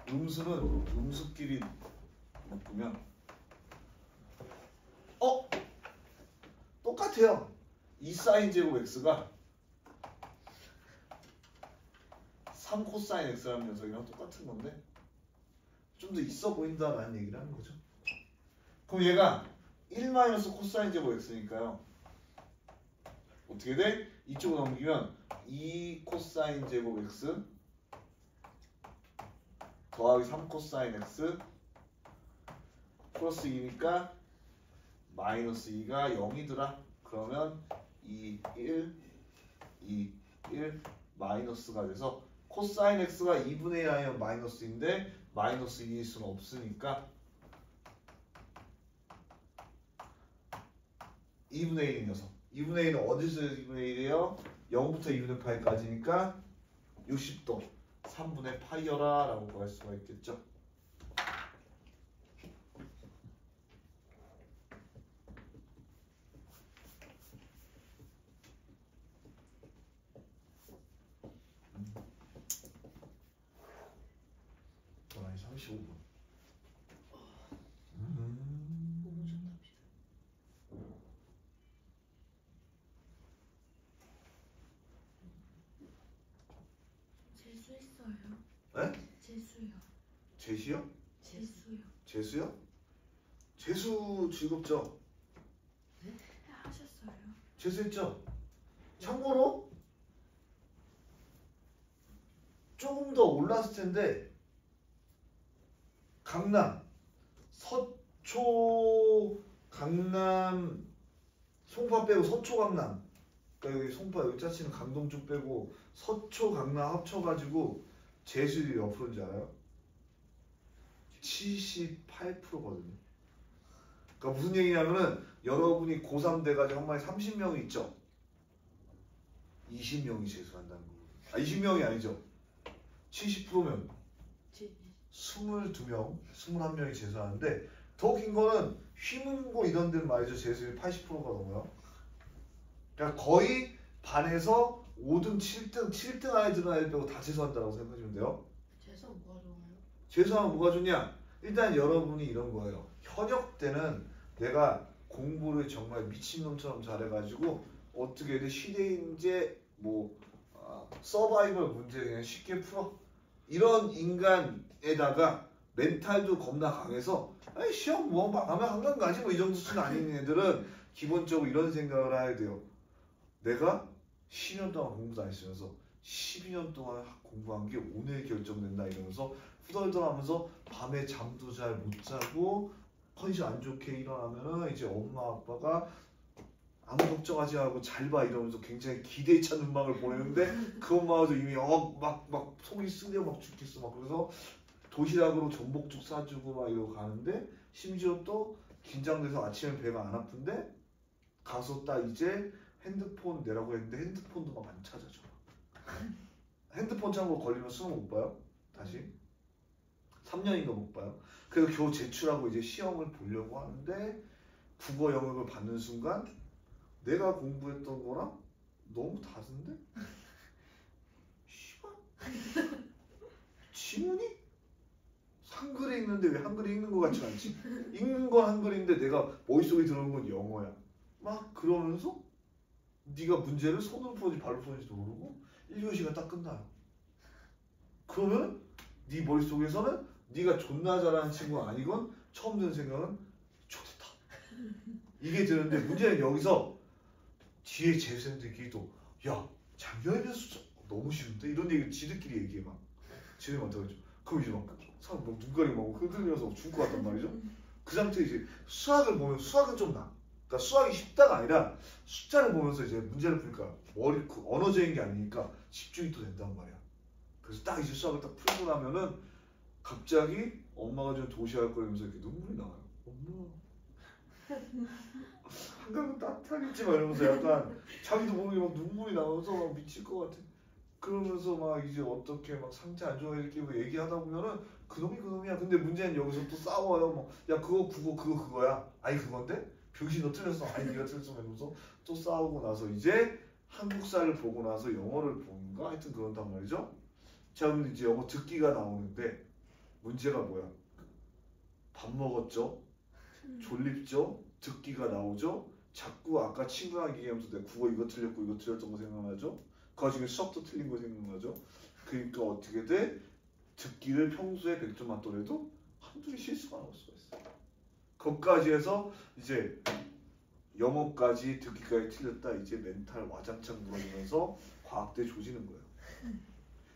음수는 음수끼리 묶으면 똑같아요. 2사인 제곱 x가 3 코사인 x라는 녀석이랑 똑같은 건데 좀 더 있어 보인다라는 얘기를 하는 거죠. 그럼 얘가 1 마이너스 코사인 제곱 x니까요. 어떻게 돼? 이쪽으로 넘기면 2 코사인 제곱 x 더하기 3 코사인 x 플러스 2니까 마이너스 2가 0이더라. 그러면 2, 1, 2, 1 마이너스가 돼서 코사인 x가 2분의 1 아니면 마이너스인데 마이너스 2일 수는 없으니까 2분의 1인 녀석. 2분의 1은 어디서 2분의 1이에요? 0부터 2분의 파이까지니까 60도 3분의 파이여라 라고 구할 수가 있겠죠. 아니 35분. 재수 있어요? 네? 재수요. 재시요? 재수요. 재수요? 재수 즐겁죠? 하셨어요? 재수했죠? 참고로 조금 더 올랐을 텐데 강남, 서초, 강남, 송파 빼고 서초 강남, 그러니까 여기 송파 여기 짜치는 강동 쪽 빼고 서초 강남 합쳐가지고 재수율이 몇 프로인지 알아요? 78%거든요. 그러니까 무슨 얘기냐면은 여러분이 고3 돼가지고 한 마리 30명이 있죠. 20명이 재수한다는 거거든요. 20명이 아니죠. 70%면 22명, 21명이 재수하는데 더 웃긴 거는 휘문고 이런 데는 말이죠. 재수율이 80%가 넘어요. 그러니까 거의 반에서 5등, 7등 안에 드는 아이들 빼고 다 재수한다고 생각하시면 돼요. 재수 뭐가 좋아요? 재수하면 뭐가 좋냐? 일단 여러분이 이런 거예요. 현역 때는 내가 공부를 정말 미친놈처럼 잘해가지고 어떻게든 시대인재 서바이벌 문제 그냥 쉽게 풀어. 이런 인간에다가 멘탈도 겁나 강해서 아니 시험 뭐 망하면 한강 가지 뭐 이 정도 수준 아닌 애들은 기본적으로 이런 생각을 해야 돼요. 내가 10년 동안 공부도 안 했으면서 12년 동안 공부한 게 오늘 결정된다 이러면서 후덜덜하면서 밤에 잠도 잘 못 자고 컨디션 안 좋게 일어나면은 이제 엄마 아빠가 아무 걱정하지 말고 잘 봐 이러면서 굉장히 기대에 찬 음악을 보내는데 그 엄마도 이미 막 속이 쓰려 막 죽겠어 막 그래서 도시락으로 전복죽 싸주고 막 이러고 가는데 심지어 또 긴장돼서 아침에 배가 안 아픈데 가서 딱 이제 핸드폰 내라고 했는데 핸드폰도 막 안 찾아줘. 핸드폰 창고 걸리면 수능 못 봐요. 다시 3년인가 못 봐요. 그래서 겨우 제출하고 이제 시험을 보려고 하는데 국어 영역을 받는 순간 내가 공부했던 거랑 너무 다른데? 씨발 지문이 한글에 있는데 왜 한글에 읽는 거 같지 않지? 읽는 건 한글인데 내가 머릿속에 들어오는 건 영어야. 막 그러면서 네가 문제를 손으로 풀었는지 발로 풀었는지도 모르고 1교시가 딱 끝나요. 그러면 네 머릿속에서는 네가 존나 잘하는 친구가 아니건 처음 드는 생각은 좋겠다. 이게 드는데 문제는 여기서 뒤에 재수생들끼리도 야 작년에 비해서 너무 쉬운데? 이런 얘기를 지들끼리 얘기해 막. 지들이 많다고 했죠. 그럼 이제 막 사람 막 눈가리 막 흔들면서 죽을 것 같단 말이죠. 그 상태에 이제 수학을 보면 수학은 좀 나. 그러니까 수학이 쉽다가 아니라 숫자를 보면서 이제 문제를 풀니까 머리 언어적인 게 아니니까 집중이 또 된단 말이야. 그래서 딱 이제 수학을 딱 풀고 나면은 갑자기 엄마가 좀 도시락 거리면서 이렇게 눈물이 나와요. 엄마 한강은 따뜻하겠지 막 이러면서 약간 자기도 모르게 막 눈물이 나면서 막 미칠 것 같아. 그러면서 막 이제 어떻게 막 상태 안 좋아 이렇게 뭐 얘기하다 보면은 그놈이야. 근데 문제는 여기서 또 싸워요. 뭐 야 그거 그거야. 아니 그건데? 병신 너 틀렸어. 아니 네가 틀렸어. 이러면서 또 싸우고 나서 이제 한국사를 보고 나서 영어를 보는가? 하여튼 그런단 말이죠. 자 그럼 이제 영어 듣기가 나오는데 문제가 뭐야? 밥 먹었죠? 졸립죠? 듣기가 나오죠? 자꾸 아까 친구랑 얘기하면서 내가 국어 이거 틀렸고 이거 틀렸던 거 생각나죠? 그 와중에 수학도 틀린 거 생각나죠? 그러니까 어떻게 돼? 듣기를 평소에 100점 맞더라도 한둘이 실수가 나올 수가 있어요. 거기까지 해서 이제 영어까지 듣기까지 틀렸다 이제 멘탈 와장창 무너지면서 과학대 조지는 거예요.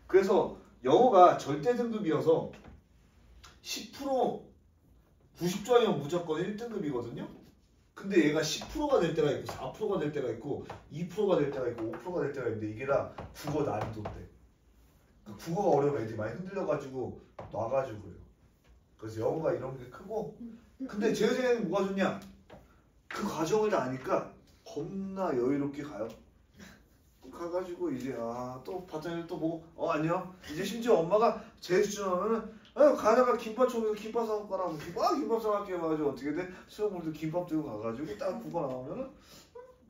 그래서 영어가 절대 등급이어서 10% 90점이면 무조건 1등급이거든요. 근데 얘가 10%가 될 때가 있고 4%가 될 때가 있고 2%가 될 때가 있고 5%가 될 때가 있는데 이게 다 국어 난이도인데 국어가 어려우면 애들이 많이 흔들려가지고 놔가지고 그래요. 그래서 영어가 이런 게 크고 근데 재수생은 뭐가 좋냐? 그 과정을 다 아니까 겁나 여유롭게 가요. 가가지고 이제 또 반장님 또 보고 안녕. 이제 심지어 엄마가 재수하면은 가다가 김밥 총에서 김밥 사갖고 가라. 김밥 사갈게 해가지고 어떻게 돼? 수영 볼 때 김밥 들고 가가지고 딱 국어 나오면은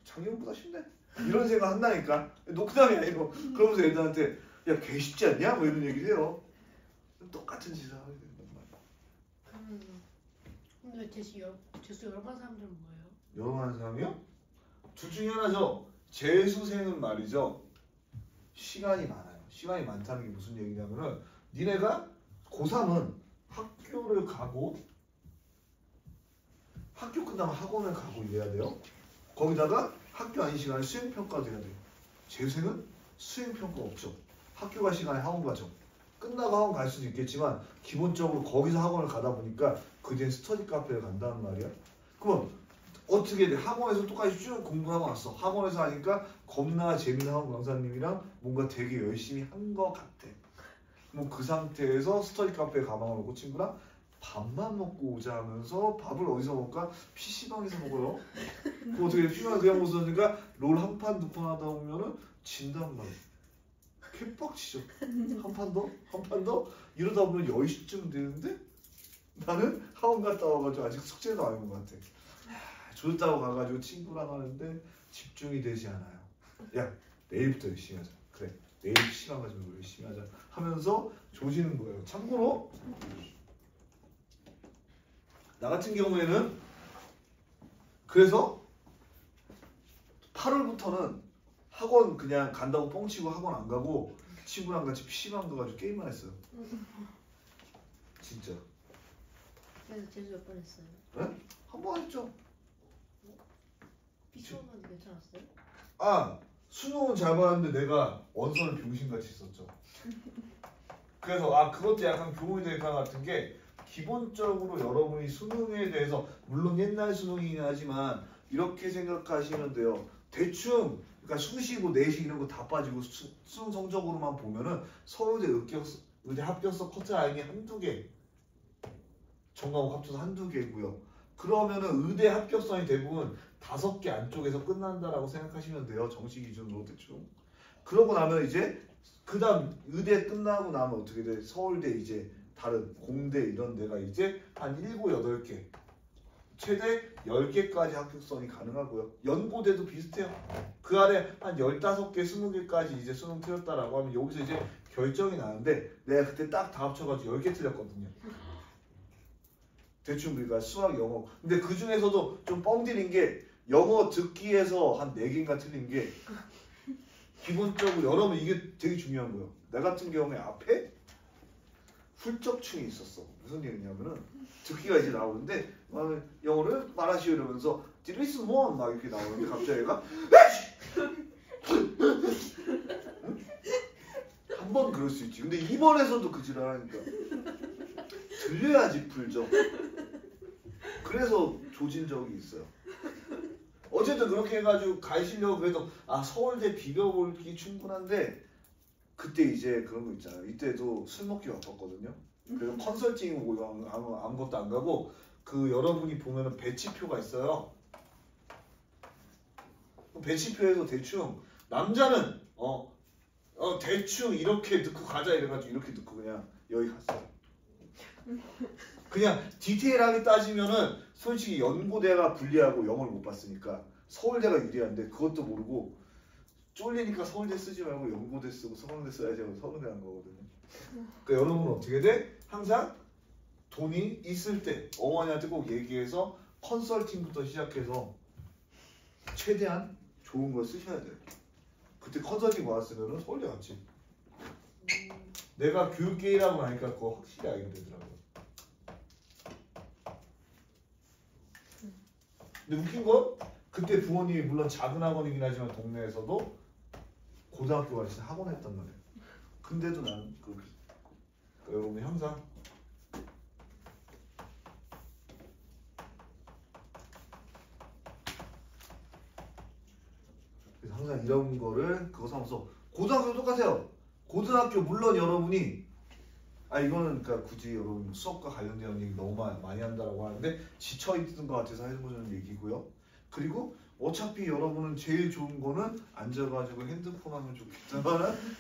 작년보다 쉽네. 이런 생각 한다니까. 농담이 아니고 그러면서 애들한테 야 개 쉽지 않냐? 뭐 이런 얘기를 해요. 똑같은 짓을 하게 된단 말이야. 근데 재수 여러 반 사람들은 뭐예요? 여러 반 사람이요? 둘 중에 하나죠. 재수생은 말이죠. 시간이 많아요. 시간이 많다는 게 무슨 얘기냐면은 니네가 고3은 학교를 가고 학교 끝나면 학원을 가고 이래야 돼요. 거기다가 학교 아닌 시간에 수행평가도 해야 돼요. 재수생은 수행평가 없죠. 학교 갈 시간에 학원 가죠. 끝나고 학원 갈 수도 있겠지만 기본적으로 거기서 학원을 가다 보니까 그 뒤에 스터디 카페를 간다는 말이야. 그럼 어떻게 돼? 학원에서 똑같이 쭉 공부하고 왔어. 학원에서 하니까 겁나 재미난 학원 강사님이랑 뭔가 되게 열심히 한 것 같아. 그럼 그 상태에서 스터디 카페에 가방을 놓고 친구랑 밥만 먹고 오자 하면서 밥을 어디서 먹을까? PC방에서 먹어요. 그 어떻게 PC방에 그냥 먹었으니까 롤 한 판 두 판 하다 보면은 진단 말이야. 개빡치죠. 한 판 더? 한 판 더? 이러다 보면 10시쯤 되는데 나는 학원 갔다 와가지고 아직 숙제도 안 한 것 같아. 좋다고 가가지고 친구랑 하는데 집중이 되지 않아요. 야 내일부터 열심히 하자. 그래 내일 시간 가지고 열심히 하자 하면서 조지는 거예요. 참고로 나 같은 경우에는 그래서 8월부터는 학원 그냥 간다고 뻥치고 학원 안 가고 친구랑 같이 PC방 가가지고 게임만 했어요. 진짜. 그래서 재수 몇 번 했어요? 네? 한 번 했죠. 피처만 괜찮았어요? 아 수능은 잘 봤는데 내가 원서를 병신같이 썼죠. 그래서 그것도 약간 교훈이 될 것 같은 게 기본적으로 여러분이 수능에 대해서 물론 옛날 수능이긴 하지만 이렇게 생각하시면 돼요. 대충 그러니까 수시고 내시 이런 거 다 빠지고 수능 성적으로만 보면은 서울대 의대 합격서 커트라인이 한두 개 전과목 합쳐서 한두 개고요. 그러면은 의대 합격선이 대부분 5개 안쪽에서 끝난다라고 생각하시면 돼요. 정시 기준으로 대충. 그러고 나면 이제 그 다음 의대 끝나고 나면 어떻게 돼? 서울대 이제 다른 공대 이런 데가 이제 한 7, 8개 최대 10개까지 합격선이 가능하고요. 연고대도 비슷해요. 그 아래 한 15개, 20개까지 이제 수능 틀렸다라고 하면 여기서 이제 결정이 나는데 내가 그때 딱 다 합쳐가지고 10개 틀렸거든요. 대충 그러니까 수학, 영어. 근데 그 중에서도 좀 뻥들인 게 영어 듣기에서 한 4개인가 틀린 게 기본적으로 여러분 이게 되게 중요한 거예요. 나 같은 경우에 앞에 훌쩍충이 있었어. 무슨 얘기냐면은 듣기가 이제 나오는데 영어를 말하시오 이러면서 Did you listen one? 막 이렇게 나오는데 갑자기 얘가 한 번 그럴 수 있지. 근데 2번에서도 그 지랄하니까 들려야지 풀죠. 그래서 조진 적이 있어요. 어쨌든 그렇게 해가지고 가시려고 그래도 서울대 비벼볼기 충분한데 그때 이제 그런 거 있잖아요. 이때도 술 먹기 바빴거든요. 그래서 컨설팅 오고 아무것도 안 가고 그 여러분이 보면은 배치표가 있어요. 배치표에서 대충 남자는 대충 이렇게 넣고 가자 이래가지고 이렇게 넣고 그냥 여기 갔어요. 그냥 디테일하게 따지면은 솔직히 연고대가 불리하고 영어를 못 봤으니까 서울대가 유리한데 그것도 모르고 쫄리니까 서울대 쓰지 말고 연고대 쓰고 서강대 써야지 하고 서강대 간 거거든요. 그러니까 여러분은 어떻게 돼? 항상 돈이 있을 때 어머니한테 꼭 얘기해서 컨설팅부터 시작해서 최대한 좋은 걸 쓰셔야 돼요. 그때 컨설팅 왔으면 서울대 갔지. 내가 교육계라고 하니까 그거 확실히 알게 되더라고요. 근데 웃긴 건 그때 부모님이 물론 작은 학원이긴 하지만 동네에서도 고등학교 가서 학원 했단 말이에요. 근데도 난 그러니까 여러분이 항상 그래서 항상 이런 거를 그거 삼아서 고등학교 똑같아요. 고등학교 물론 여러분이 이거는 그러니까 굳이 여러분 수업과 관련된 얘기 너무 많이 한다라고 하는데 지쳐있는 것 같아서 해보자는 얘기고요. 그리고 어차피 여러분은 제일 좋은 거는 앉아가지고 핸드폰 하면 좋겠지만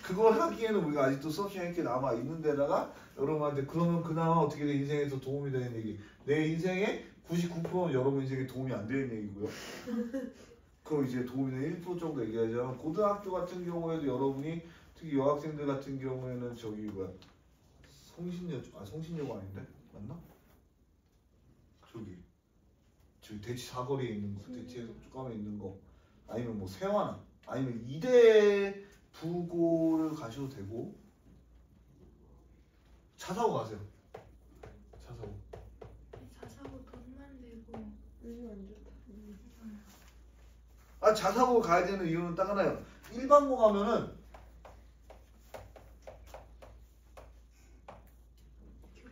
그걸 하기에는 우리가 아직도 수업 시간이 꽤 남아 있는 데다가 여러분한테 그러면 그나마 어떻게 내 인생에서 도움이 되는 얘기 내 인생의 99%는 여러분 인생에 도움이 안 되는 얘기고요. 그럼 이제 도움이 되는 1% 정도 얘기하자면 고등학교 같은 경우에도 여러분이 특히 여학생들 같은 경우에는 저기 성신여고 아닌데? 맞나? 저기 대치 사거리에 있는 거, 대치에서 쭉 있는 거 아니면 뭐 세화나 아니면 이대 부고를 가셔도 되고 차 사고 가세요. 차 사고. 자사고 돈만 내고 안 좋다. 차 사고 가야 되는 이유는 딱 하나요. 일반고 가면은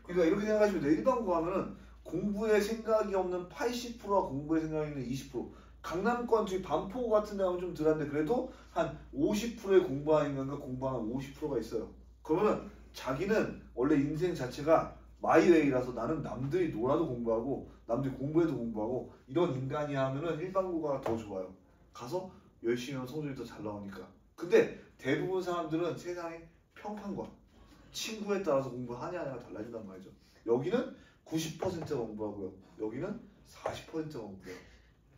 그러니까 이렇게 생각하시면 돼요. 일반고 하면은 공부에 생각이 없는 80%와 공부에 생각이 있는 20%. 강남권 저기 반포 같은 데 하면 좀 덜한데 그래도 한 50%의 공부하는 인간과 공부하는 50%가 있어요. 그러면은 자기는 원래 인생 자체가 마이웨이라서 나는 남들이 놀아도 공부하고 남들이 공부해도 공부하고 이런 인간이야 하면은 일반고가 더 좋아요. 가서 열심히 하면 성적이 더 잘 나오니까. 근데 대부분 사람들은 세상에 평판과 친구에 따라서 공부하냐 안 하냐가 달라진단 말이죠. 여기는 90%가 공부하고요. 여기는 40%가 공부해요.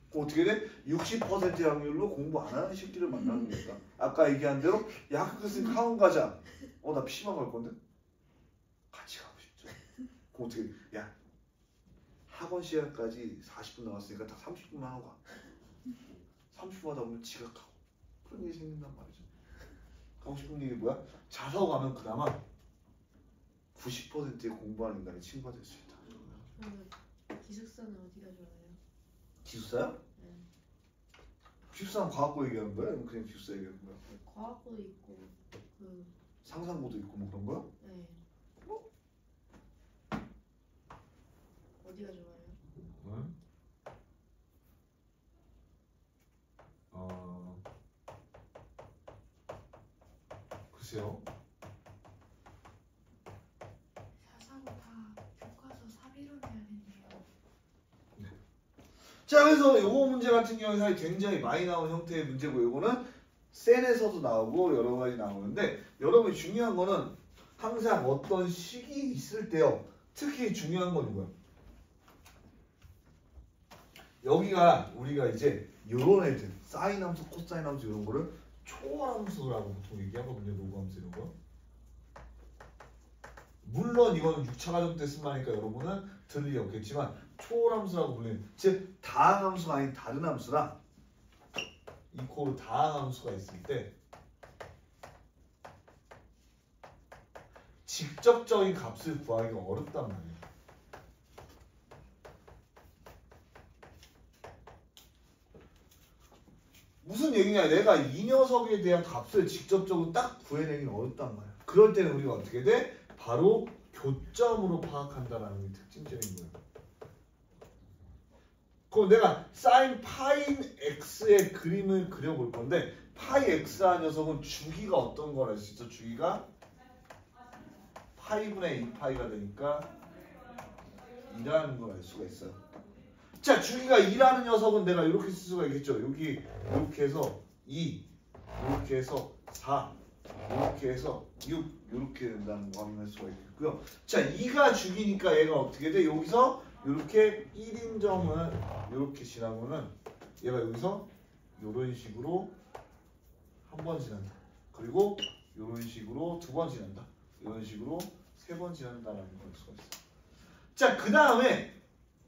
그럼 어떻게 돼? 60%의 확률로 공부 안 하는 새끼를 만나는 거니까. 아까 얘기한 대로 야 학교 갔으니까 학원 가자. 나 PC방 갈 건데? 같이 가고 싶죠. 그럼 어떻게 돼? 야 학원 시간까지 40분 남았으니까 딱 30분만 하고 가. 30분 하다 보면 지각하고 그런 일이 생긴단 말이죠. 하고 싶은 일이 뭐야? 자사고 가면 그나마 90%의 공부하는 인간의 친구가 될 수 있다. 그러면 기숙사는 어디가 좋아요? 기숙사요? 네. 기숙사는 과학고 얘기하는 거야? 아니면 그냥 기숙사 얘기하는 거야? 과학고도 있고 그 상상고도 있고 뭐 그런 거야? 네. 어디가 좋아요? 응? 글쎄요. 사사고 다 교과서 삽입론해야겠네요. 자 그래서 요거 문제 같은 경우에 사실 굉장히 많이 나오는 형태의 문제고 요거는 센에서도 나오고 여러 가지 나오는데 여러분이 중요한 거는 항상 어떤 식이 있을 때요. 특히 중요한 건 이거야. 여기가 우리가 이제 요런 애들 사인 함수, 코사인 함수 이런 거를 초월함수라고 보통 얘기하거든요. 로그함수 이런 거. 물론 이거는 6차 과정 때 쓴다니까 여러분은 들을 리 없겠지만 초월함수라고 불리는 즉 다항함수가 아닌 다른 함수랑 이코르 다항함수가 있을 때 직접적인 값을 구하기가 어렵단 말이에요. 무슨 얘기냐? 내가 이 녀석에 대한 값을 직접적으로 딱 구해내기는 어렵단 말이야. 그럴 때는 우리가 어떻게 돼? 바로 교점으로 파악한다는 게 특징적인 거예요. 그럼 내가 사인 파인 x의 그림을 그려볼 건데 파이 x라는 녀석은 주기가 어떤 걸 알 수 있어? 주기가 파이분의 2파이가 되니까 2라는 걸 알 수가 있어요. 자, 주기가 2라는 녀석은 내가 이렇게 쓸 수가 있겠죠. 여기 이렇게 해서 2, 이렇게 해서 4, 이렇게 해서 6, 이렇게 된다는 거 확인할 수가 있겠고요. 자, 2가 주기니까 얘가 어떻게 돼? 여기서 이렇게 1인 점을 이렇게 지나면은 얘가 여기서 이런 식으로 한 번 지난다. 그리고 이런 식으로 두 번 지난다. 이런 식으로 세 번 지난다라는 걸 알 수가 있어요. 자, 그 다음에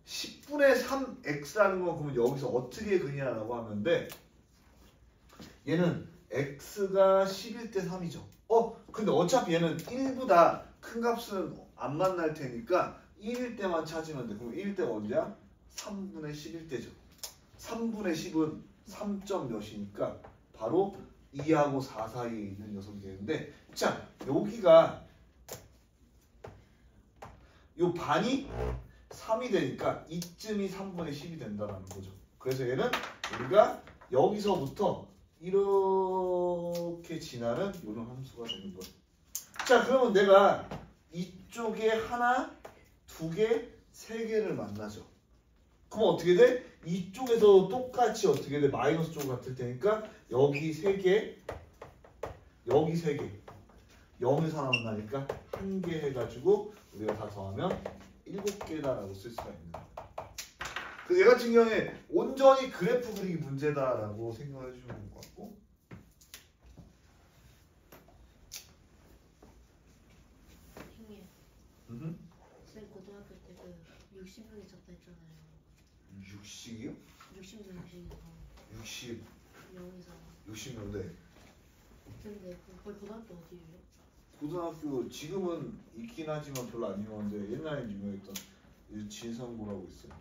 10분의 3x라는 건 그러면 여기서 어떻게 그리냐라고 하는데 얘는 x가 11대 3이죠. 근데 어차피 얘는 1보다 큰 값은 안 만날 테니까 1일 때만 찾으면 돼. 그럼 1일 때가 언제야? 3분의 11대죠. 3분의 10은 3점 몇이니까 바로 2하고 4 사이에 있는 녀석이 되는데 자, 여기가 요 반이 3이 되니까 이쯤이 3분의 10이 된다는 거죠. 그래서 얘는 우리가 여기서부터 이렇게 지나는 이런 함수가 되는 거예요. 자, 그러면 내가 이쪽에 하나, 두 개, 세 개를 만나죠. 그럼 어떻게 돼? 이쪽에서 똑같이 어떻게 돼? 마이너스 쪽 같을 테니까 여기 세 개, 여기 세 개, 0에서 하나 만나니까 한 개 해가지고 우리가 다 더하면 7개다라고 쓸 수가 있는 거예요. 그래서 얘 같은 경우에 온전히 그래프 그리기 문제다라고 생각해 주시면 될 것 같고 형님, 쌤 고등학교 때 그 60명 있었다 했잖아요. 60이요? 60명 중에서 60, 0에서 60년대 근데 거기 고등학교 어디예요? 고등학교 지금은 있긴 하지만 별로 안 유명한데 옛날에 유명했던 진성고라고 있어요.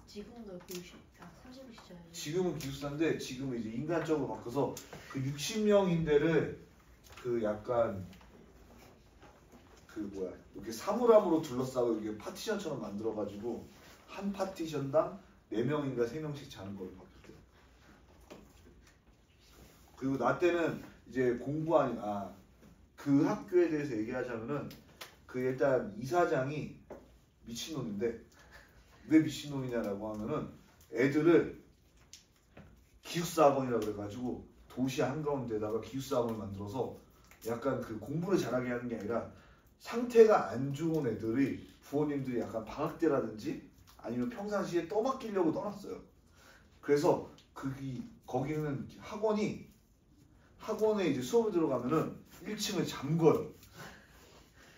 지금도 그 30을 시작해요. 지금은 기숙사인데 지금은 이제 인간적으로 바꿔서 그 60명인데를 그 약간 그 뭐야 이렇게 사물함으로 둘러싸고 이게 파티션처럼 만들어가지고 한 파티션당 4명인가 3명씩 자는 걸로 바뀌었대요. 그리고 나 때는 이제 공부하니 그 학교에 대해서 얘기하자면은 그 일단 이사장이 미친놈인데 왜 미친놈이냐라고 하면은 애들을 기숙사학원이라고 그래가지고 도시 한가운데다가 기숙사학원을 만들어서 약간 그 공부를 잘하게 하는 게 아니라 상태가 안 좋은 애들이 부모님들이 약간 방학 때라든지 아니면 평상시에 떠맡기려고 떠났어요. 그래서 거기는 학원에 이제 수업을 들어가면은 1층을 잠궈요.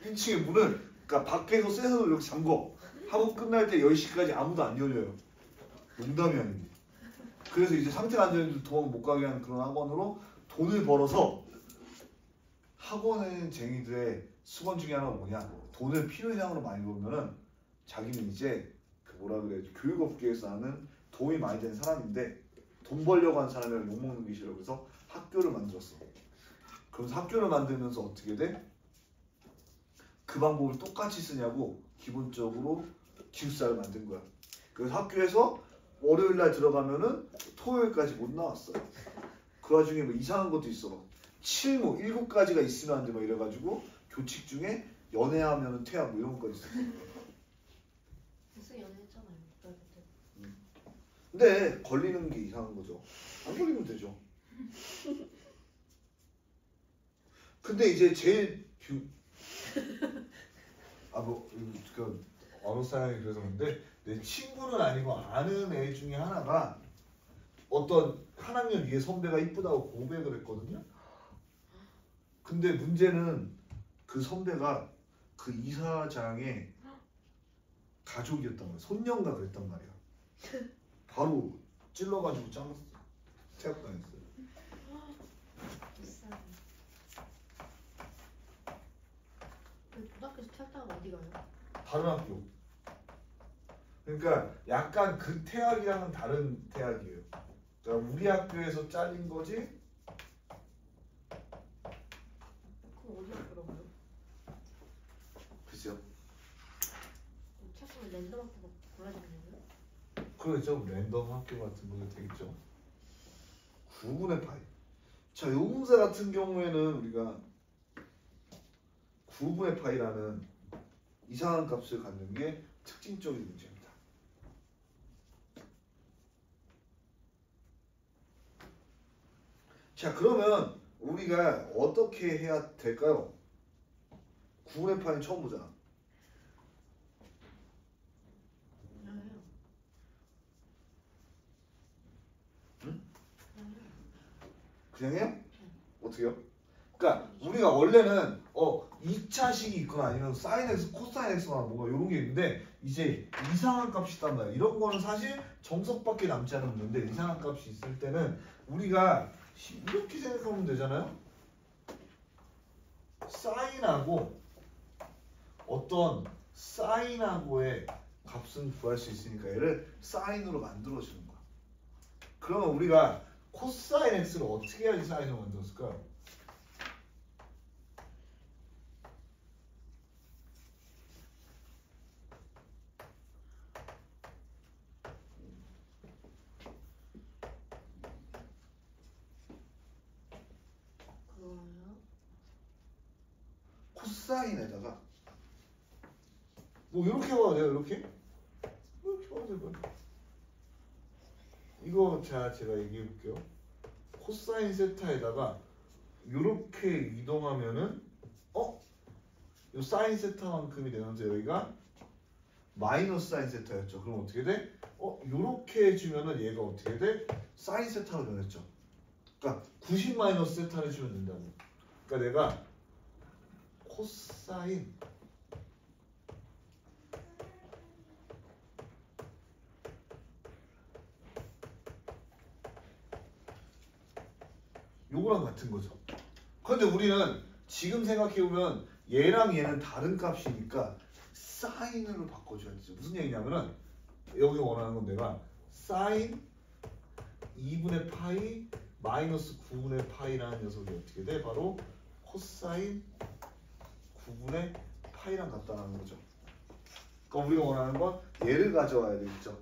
1층의 문을 그러니까 밖에서 쎄서 이렇게 잠궈. 학원 끝날 때 10시까지 아무도 안 열려요. 농담이 아닌데. 그래서 이제 상태가 안 좋은 애들 도망 못 가게 하는 그런 학원으로 돈을 벌어서 학원쟁이들의 수건 중에 하나가 뭐냐? 돈을 필요이상으로 많이 벌면은 자기는 이제 그 뭐라 그래 교육업계에서 하는 도움이 많이 되는 사람인데 돈 벌려고 하는 사람이랑 욕먹는 게 싫어. 그래서 학교를 만들었어. 그래서 학교를 만들면서 어떻게 돼? 그 방법을 똑같이 쓰냐고 기본적으로 기숙사를 만든 거야. 그래서 학교에서 월요일날 들어가면은 토요일까지 못 나왔어. 그 와중에 뭐 이상한 것도 있어. 7가지가 있으면 안 돼 막 이래가지고 교칙 중에 연애하면은 퇴학 뭐 이런 것까지 있어. 무슨 연애했잖아요. 그때. 근데 걸리는 게 이상한 거죠. 안 걸리면 되죠. 근데 이제 제일 그 어느 사람이 그래서 근데 내 친구는 아니고 아는 애 중에 하나가 어떤 한 학년 위에 선배가 이쁘다고 고백을 했거든요. 근데 문제는 그 선배가 그 이사장의 가족이었단 말이야. 손녀인가 그랬단 말이야. 바로 찔러가지고 잘랐어. 퇴학당했어요. 비싸네. 고등학교에서 퇴학당하면 어디 가요? 다른 학교. 그러니까 약간 그 퇴학이랑은 다른 퇴학이에요. 그러니까 우리 학교에서 잘린 거지. 그럼 어디 학교로 가요? 글쎄요. 퇴학하면 랜덤 학교 골라주냐고요? 그렇죠. 랜덤 학교 같은 거 되겠죠. 9분의 파이. 자, 요 문제 같은 경우에는 우리가 9분의 파이라는 이상한 값을 갖는 게 특징적인 문제입니다. 자, 그러면 우리가 어떻게 해야 될까요? 9분의 파이는 처음 보잖아. 응? 그냥 해요? 어떻게요? 그러니까 우리가 원래는 2차식이 있거나 아니면 사인 x, 코사인 x나 뭔가 이런 게 있는데 이제 이상한 값이 있단 말이야. 이런 거는 사실 정석밖에 남지 않은 문제인데 이상한 값이 있을 때는 우리가 이렇게 생각하면 되잖아요. 사인하고 어떤 사인하고의 값은 구할 수 있으니까 얘를 사인으로 만들어주는 거야. 그러면 우리가 코사인 x를 어떻게 해야지 사인으로 만들었을까요? 코사인에다가 뭐 이렇게 봐도 돼요. 이렇게 봐도 돼요. 이거 제가 얘기해 볼게요. 코사인 세타에다가 이렇게 이동하면은 이 사인 세타만큼이 되는데 여기가 마이너스 사인 세타였죠. 그럼 어떻게 돼? 이렇게 해주면은 얘가 어떻게 돼? 사인 세타로 변했죠. 그러니까 90 마이너스 세타를 주면 된다고. 그러니까 내가 코사인 요거랑 같은 거죠. 그런데 우리는 지금 생각해보면 얘랑 얘는 다른 값이니까 사인으로 바꿔줘야 되죠. 무슨 얘기냐면은 여기 원하는 건 내가 사인 2분의 파이 마이너스 9분의 파이라는 녀석이 어떻게 돼? 바로 코사인 9분의 파이랑 같다는 거죠. 그럼 우리가 원하는 건 얘를 가져와야 되겠죠.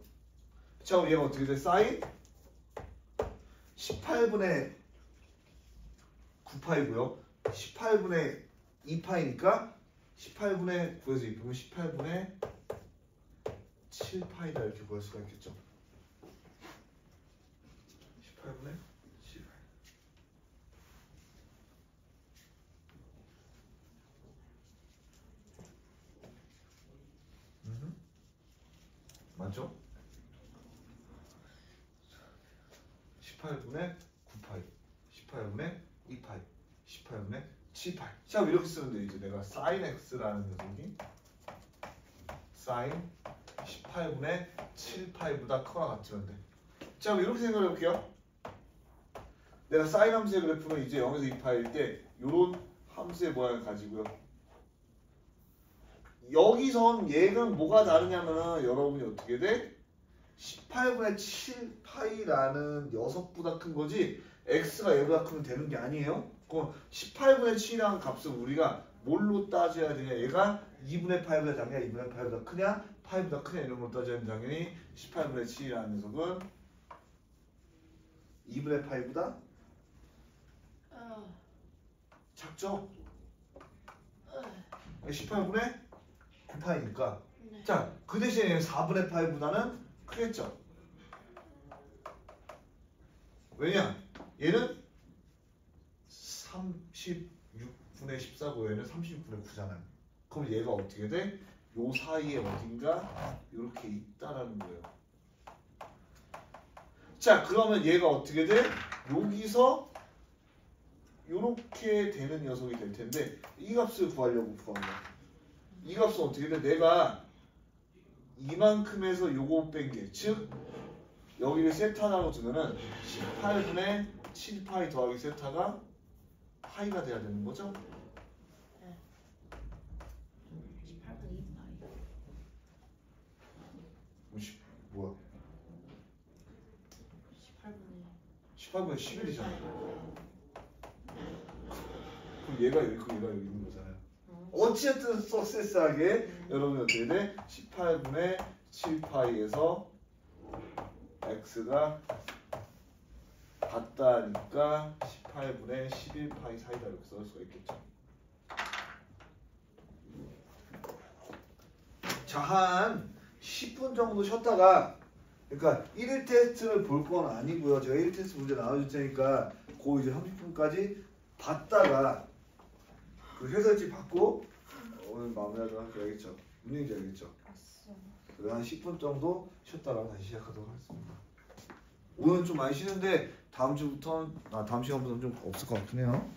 자, 그럼 얘가 어떻게 돼? 사인 18분의 9파이고요. 18분의 2파이니까 18분의 9에서 2파이면 18분의 7파이다 이렇게 구할 수가 있겠죠. 18분의 7파이. 맞죠? 18분의 9파이, 18분의 2파이, 18분의 7파이. 자, 이렇게 쓰는데 이제 내가 sin x라는 녀석이 sin 18분의 7파이보다 크거나 같으면 돼. 자, 이렇게 생각해 볼게요. 내가 sin 함수의 그래프는 이제 0에서 2파일 때 이런 함수의 모양을 가지고요. 여기선 얘는 뭐가 다르냐면은 여러분이 어떻게 돼? 18분의 7파이라는 녀석보다 큰 거지 x가 얘보다 크면 되는 게 아니에요. 그럼 18분의 7이라는 값을 우리가 뭘로 따져야 되냐? 얘가 2분의 파이보다 작냐? 2분의 파이보다 크냐? 파이보다 크냐? 이런 걸로 따져야 되는 당연히 18분의 7이라는 녀석은 2분의 파이보다 작죠? 18분의 9파이니까 네. 자, 그 대신에 4분의 파이보다는 크겠죠? 왜냐? 얘는 36분의 14고 얘는 36분의 9잖아요. 그럼 얘가 어떻게 돼? 요 사이에 어딘가 이렇게 있다라는 거예요. 자, 그러면 얘가 어떻게 돼? 여기서 이렇게 되는 녀석이 될 텐데 이 값을 구하려고 구한 거야. 이 값은 어떻게 돼? 내가 이만큼에서 요거 뺀 게, 즉 여기를 세타라고 두면은 18분의 7파이 더하기 세타가 파이가 돼야 되는 거죠? 18분의 2파이. 뭐야? 18분의 18분의 11이잖아. 그럼 얘가 여기 있고 얘가 여기 있는 거잖아요. 어쨌든 석세스하게 여러분이 어떻게 돼? 18분의 7파이에서 x가 같다니까 18분의 11파이 사이다 이렇게 쓸 수가 있겠죠. 자, 한 10분 정도 쉬었다가 그러니까 1일 테스트를 볼 건 아니고요. 제가 1일 테스트 문제 나눠줄 테니까 그 이제 30분까지 봤다가 그 해설지 받고 오늘 마무리하도록 할게요. 알겠죠? 문제인지 알겠죠? 그래서 한 10분 정도 쉬었다가 다시 시작하도록 하겠습니다. 오늘은 좀 많이 쉬는데 다음 주부터는 다음 시간부터는 좀 없을 것 같긴 해요.